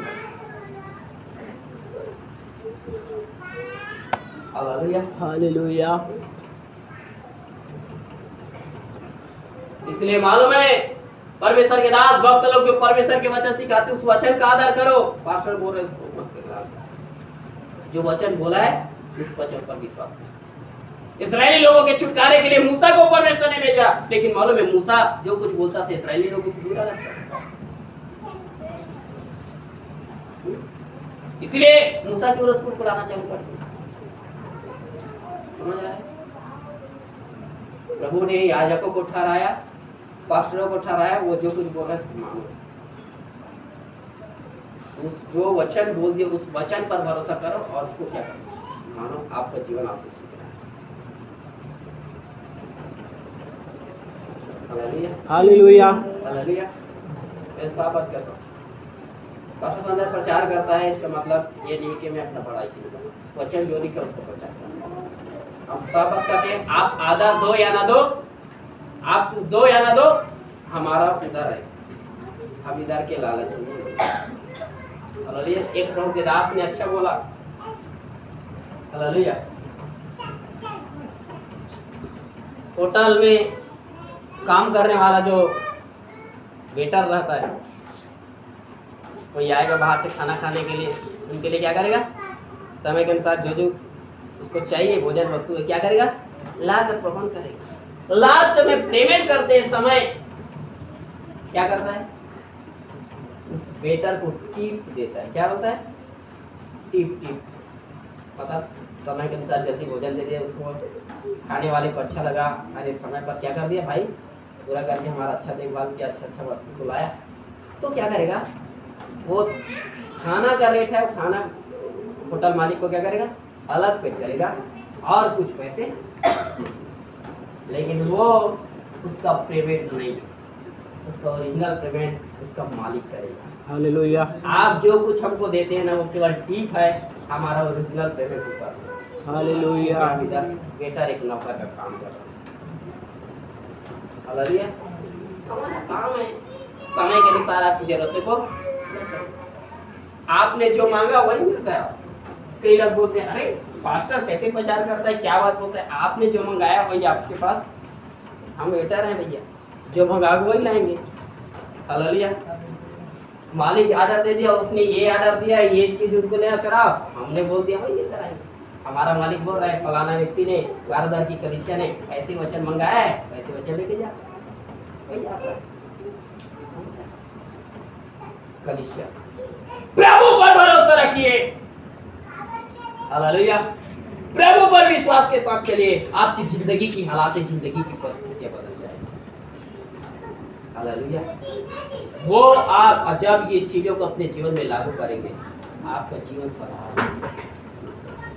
हालेलुया, हालेलुया। इसलिए मालूम है परमेश्वर के दास भक्त लोग जो परमेश्वर के वचन सिखाते उस वचन का आदर करो। पास्टर बोल रहे उसको मत करो। जो वचन बोला है उस वचन पर विश्वास करो। इस्राएली लोगों के छुटकारे के लिए मूसा को परमेश्वर ने भेजा, लेकिन मालूम है मूसा जो कुछ बोलता था इस्राएली लोगों को बुरा लगता। इसलिए मूसा के विरुद्ध पुकारना चालू कर दिया। समझ आ रहा है? प्रभु ने याजकों को ठहराया, पास्टरों को ठहराया, वो जो कुछ बोल रहा है उसको मानो। उस जो वचन बोल दिया उस वचन पर भरोसा करो और उसको क्या करो, मानो। आपका जीवन आपसे सीख रहा है। Hallelujah, hallelujah. मैं साबित करता हूँ पास्टर संदर्भ प्रचार करता है, इसका मतलब ये नहीं कि मैं अपना पढ़ाई करूँगा। वचन जो लिखा उसको प्रचार करता। हम साबित करते हैं, आप आदर दो या ना दो, आप दो या ना दो, हमारा उधर है, हम इधर के लालच नहीं। हालेलुया। एक प्रभु के दास ने अच्छा बोला। हालेलुया। होटल में काम करने वाला जो वेटर रहता है, कोई आएगा बाहर से खाना खाने के लिए, उनके लिए क्या करेगा, समय के अनुसार जो जो उसको चाहिए भोजन वस्तु है क्या करेगा, ला कर प्रबंध करेगा। लास्ट में पेमेंट करते समय क्या करता है, उस वेटर को टिप देता है। क्या होता है, टिप टिप। पता समय के अनुसार जल्दी भोजन दे दिया उसको, खाने वाले को अच्छा लगा, अरे समय पर क्या कर दिया भाई, पूरा करके हमारा अच्छा देखभाल किया, अच्छा वस्तु को लाया, तो क्या करेगा, वो खाना का रेट है, वो खाना होटल मालिक को क्या करेगा, अलग पे करेगा और कुछ पैसे, लेकिन वो उसका पेमेंट नहीं, उसका ओरिजिनल पेमेंट उसका मालिक करेगा। हालेलुया। आप जो कुछ हमको देते हैं ना वो केवल टिप है, हमारा ओरिजिनल पेमेंट ऊपर। हालेलुया। वेटर एक नौकर का काम कर रहा है। हालेलुया। हमारा काम है समय के अनुसार आपकी जरूरतों को, आपने जो मांगा वही मिलता है। कई लोग बोलते हैं अरे पास्टर पैसे प्रचार करता है, क्या बात बोलता है, आपने जो मंगाया वही आपके पास, हम वेटर हैं भैया, जो मंगाओगे वही लाएंगे। हालेलुया। मालिक आर्डर दे दिया, उसने ये आर्डर दिया, ये चीज उनको लेकर कराओ, हमने बोल दिया वही लेकर आएंगे। हमारा मालिक बोल रहा है फलाना व्यक्ति ने 12,000 की कलीसिया ने ऐसे वचन मंगाया है, वैसे वचन लेके जा, वही आशा है। कलीसिया प्रभु पर भरोसा रखिए। हालेलुया। प्रभु पर विश्वास के साथ चलिए, आपकी जिंदगी की हालात, जिंदगी की परिस्थितियां बदल जाएंगी। हालेलुया। वो आप जब ये चीजों को अपने जीवन में लागू करेंगे, आपका जीवन सदा,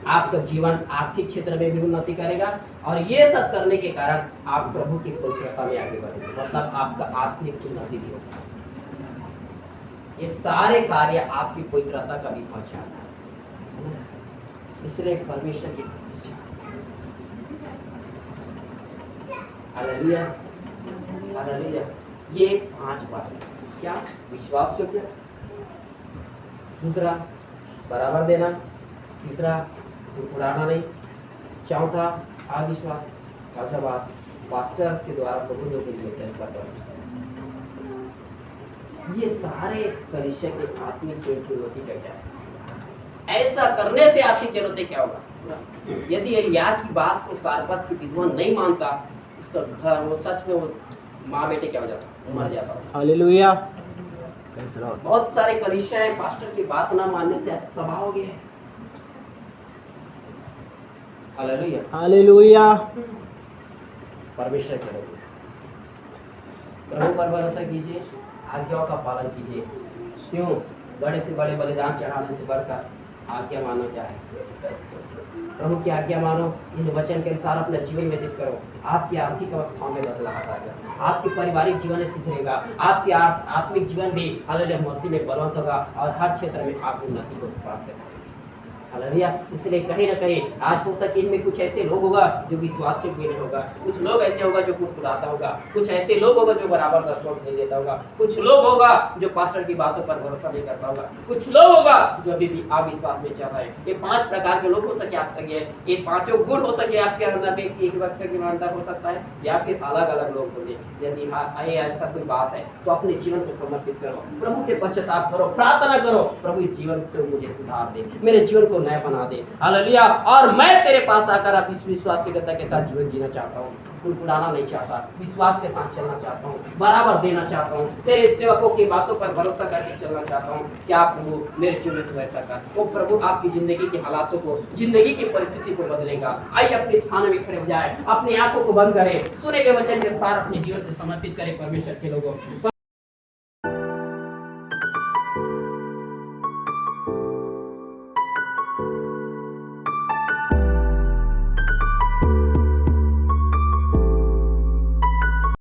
आपका जीवन आर्थिक क्षेत्र में भी उन्नति करेगा, और ये सब करने के कारण आप प्रभु की पवित्रता में आगे बढ़ेंगे, मतलब आपका आत्मिक उन्नति भी होगा। ये सारे कार्य आपकी पवित्रता का भी पहचान है, इसलिए परमेश्वर की हालेलुया, हालेलुया। ये 5 बात है। क्या? विश्वास योग्य, दूसरा बराबर देना, तीसरा उड़ाना नहीं, चौथा अविश्वास, पांचवा बात पास्टर के द्वारा प्रभु जो कुछ फैसला करना। ये सारे कलीसिया के आत्मिक जरूरतें क्या क्या है, ऐसा करने से आपकी जरूरतें क्या होगा। यदि एलिया की बात को सारपत की विद्वान नहीं मानता, उसका घर वो सच में वो माँ बेटे क्या हो जाता, मर जाता। हालेलुया। बहुत सारे कलीसिया है पास्टर की बात ना मानने से तबाह हो गए। Hallelujah, hallelujah. परमेश्वर के लोग प्रभु पर भरोसा कीजिए, आज्ञाओं का पालन कीजिए। क्यों? बड़े से बड़े बलिदान चढ़ाने से बढ़कर आज्ञा मानो क्या है? प्रभु की आज्ञा मानो, इन वचन के अनुसार अपने जीवन व्यतीत करो। आपकी आर्थिक अवस्थाओं में बदलाव आएगा, आपके पारिवारिक जीवन सुधरेगा, आपकी आत्मिक जीवन भी हालेलुया मसीह में बलवंत होगा और हर क्षेत्र में आप उन्नति को प्राप्त करेंगे। हालेलुया। इसलिए कहीं ना कहीं आज हो सके इनमें कुछ ऐसे लोग होगा जो विश्वास से नहीं होगा, कुछ लोग ऐसे होगा जो कुड़कुड़ाता होगा, कुछ ऐसे लोग होगा जो बराबर रिस्पॉन्स नहीं देता होगा, कुछ लोग होगा जो पास्टर की बातों पर भरोसा नहीं करता होगा, कुछ लोग होगा जो अभी भी अविश्वास में चल रहा है। ये 5 प्रकार के लोग हो सके आपके लिए, ये 5 गुण हो सके आपके अंदर, एक व्यक्ति के अंदर हो सकता है या फिर अलग अलग लोग होंगे। यदि ऐसा कोई बात है तो अपने जीवन को समर्पित करो, प्रभु के पश्चाताप करो, प्रार्थना करो, प्रभु इस जीवन से मुझे सुधार दे, मेरे जीवन को नया बना दे। हालेलुया। और मैं तेरे पास आकर अब इस विश्वासिकता के साथ जीवन जीना चाहता हूँ, कुड़कुड़ाना नहीं चाहता, विश्वास के साथ चलना चाहता हूँ, बराबर देना चाहता हूँ, तेरे सेवकों की बातों पर भरोसा करके चलना चाहता हूँ। क्या प्रभु मेरे जीवन को ऐसा कर, वो प्रभु आपकी जिंदगी के हालातों को, जिंदगी की परिस्थिति को बदलेगा। आइए अपने स्थान में खड़े हो जाए, अपनी आंखों को बंद करें, सुने के वचन के अनुसार अपने जीवन को समर्पित करें परमेश्वर के लोगों।